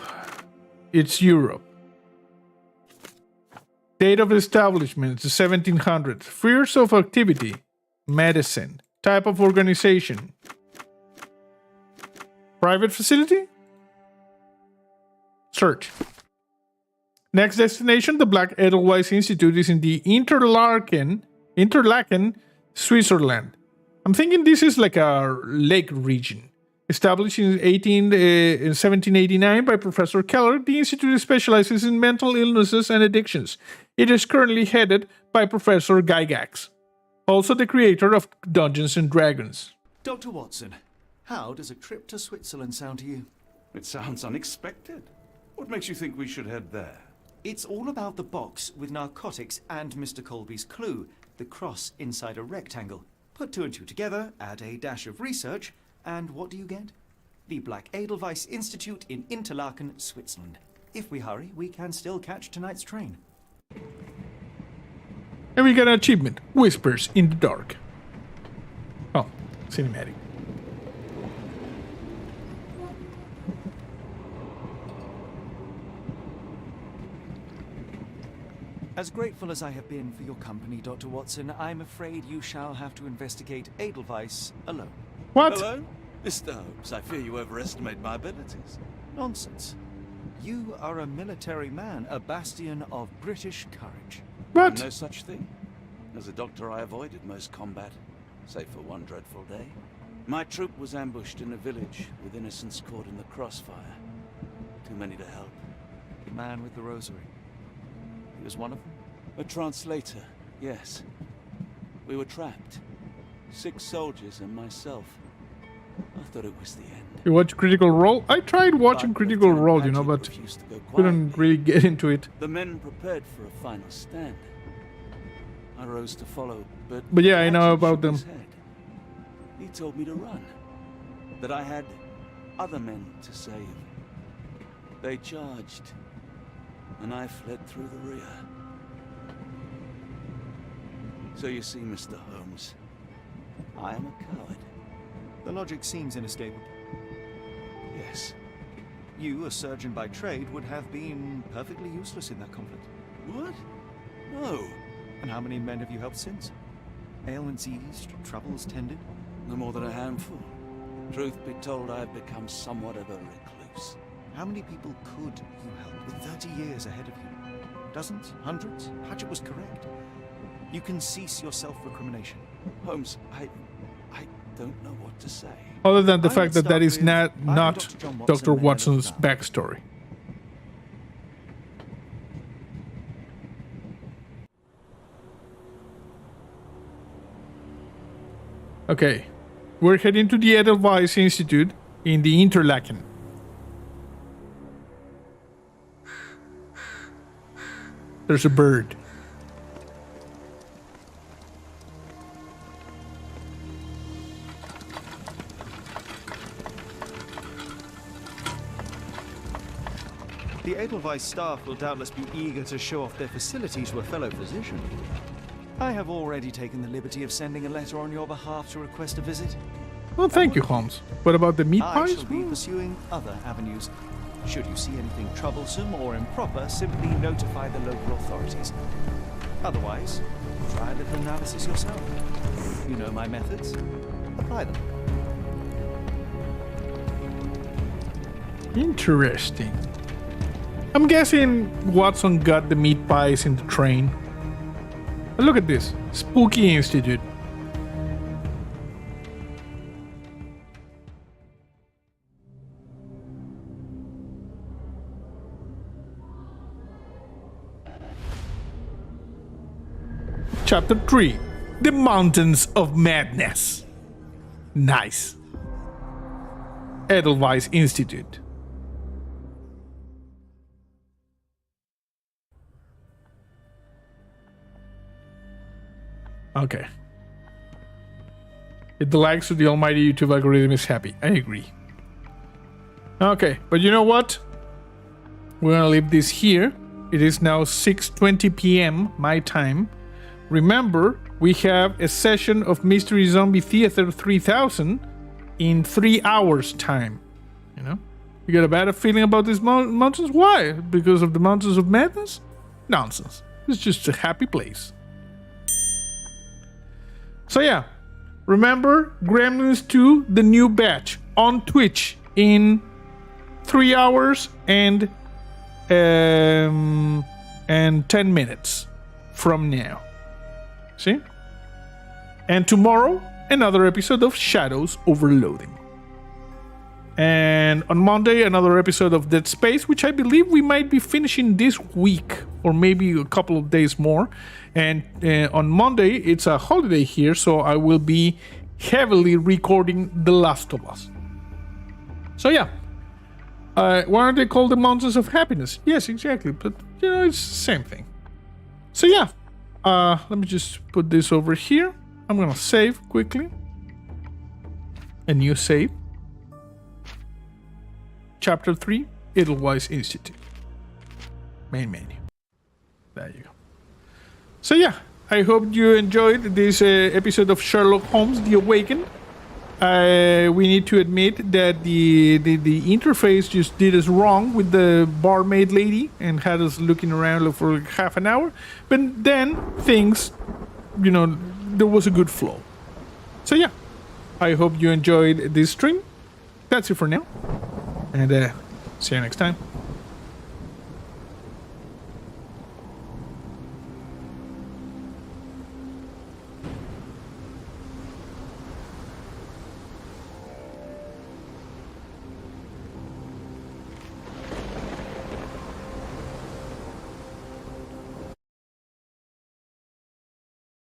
Speaker 1: It's Europe. Date of establishment, the 1700s. Spheres of activity, medicine. Type of organization. Private facility? Search. Next destination, the Black Edelweiss Institute is in the Interlaken, Switzerland. I'm thinking this is like a lake region. Established in 1789 by Professor Keller, the institute specializes in mental illnesses and addictions. It is currently headed by Professor Gygax, also the creator of Dungeons and Dragons.
Speaker 7: Dr. Watson, how does a trip to Switzerland sound to you?
Speaker 2: It sounds unexpected. What makes you think we should head there?
Speaker 7: It's all about the box with narcotics and Mr. Colby's clue, the cross inside a rectangle. Put two and two together, add a dash of research, and what do you get? The Black Edelweiss Institute in Interlaken, Switzerland. If we hurry, we can still catch tonight's train.
Speaker 1: And we got an achievement. Whispers in the dark. Oh, cinematic.
Speaker 7: As grateful as I have been for your company, Dr. Watson, I'm afraid you shall have to investigate Edelweiss alone.
Speaker 1: What?
Speaker 2: Hello? Mr. Holmes, I fear you overestimate my abilities.
Speaker 7: Nonsense. You are a military man, a bastion of British courage.
Speaker 1: What?
Speaker 2: No such thing. As a doctor, I avoided most combat, save for one dreadful day. My troop was ambushed in a village, with innocents caught in the crossfire. Too many to help.
Speaker 7: The man with the rosary. He was one of them?
Speaker 2: A translator, yes. We were trapped. 6 soldiers and myself. I thought it was the end.
Speaker 1: You watch Critical Role? I tried watching Critical Role, you know, but couldn't really get into it.
Speaker 2: The men prepared for a final stand. I rose to follow, but
Speaker 1: yeah, I know about them.
Speaker 2: He told me to run. That I had other men to save. They charged, and I fled through the rear. So you see, Mr. Holmes, I am a coward.
Speaker 7: The logic seems inescapable.
Speaker 2: Yes.
Speaker 7: You, a surgeon by trade, would have been perfectly useless in that conflict.
Speaker 2: What? No.
Speaker 7: And how many men have you helped since? Ailments eased, troubles tended?
Speaker 2: No more than a handful. Truth be told, I have become somewhat of a recluse.
Speaker 7: How many people could you help with 30 years ahead of you? Dozens? Hundreds? Hatchet was correct. You can cease your self-recrimination.
Speaker 2: Holmes, I don't know what to say.
Speaker 1: Other than the
Speaker 7: I
Speaker 1: fact
Speaker 7: would
Speaker 1: that that is
Speaker 7: start with,
Speaker 1: not
Speaker 7: Dr. John
Speaker 1: Dr.
Speaker 7: Watson,
Speaker 1: Watson's
Speaker 7: the head of
Speaker 1: backstory. Okay, we're heading to the Edelweiss Institute in the Interlaken. There's a bird.
Speaker 7: The Edelweiss staff will doubtless be eager to show off their facilities to a fellow physician. I have already taken the liberty of sending a letter on your behalf to request a visit.
Speaker 1: Well, thank you, Holmes. What about the meat
Speaker 7: I
Speaker 1: pies?
Speaker 7: shall be pursuing other avenues. Should you see anything troublesome or improper, simply notify the local authorities. Otherwise, try a little analysis yourself. You know my methods. Apply them.
Speaker 1: Interesting. I'm guessing Watson got the meat pies in the train. But look at this. Spooky Institute. Chapter 3. The Mountains of Madness. Nice. Edelweiss Institute. Okay. Hit the likes so the almighty YouTube algorithm is happy. I agree. Okay, but you know what? We're gonna leave this here. It is now 6:20 p.m. my time. Remember, we have a session of Mystery Zombie Theater 3000 in 3 hours time. You know? You got a bad feeling about these mountains? Why? Because of the Mountains of Madness? Nonsense. It's just a happy place. So yeah, remember Gremlins 2, the new batch on Twitch in 3 hours and 10 minutes from now. See? And tomorrow, another episode of Shadows Overloading. And on Monday, another episode of Dead Space, which I believe we might be finishing this week or maybe a couple of days more. And on Monday, it's a holiday here, so I will be heavily recording The Last of Us. So yeah. Why aren't they called the Mountains of Happiness? Yes, exactly. But, you know, it's the same thing. So yeah. Let me just put this over here. I'm gonna save quickly. A new save. Chapter 3, Edelweiss Institute. Main menu. There you go. So yeah, I hope you enjoyed this episode of Sherlock Holmes, The Awakened. We need to admit that the interface just did us wrong with the barmaid lady and had us looking around for like half an hour. But then things, you know, there was a good flow. So yeah, I hope you enjoyed this stream. That's it for now. And see you next time.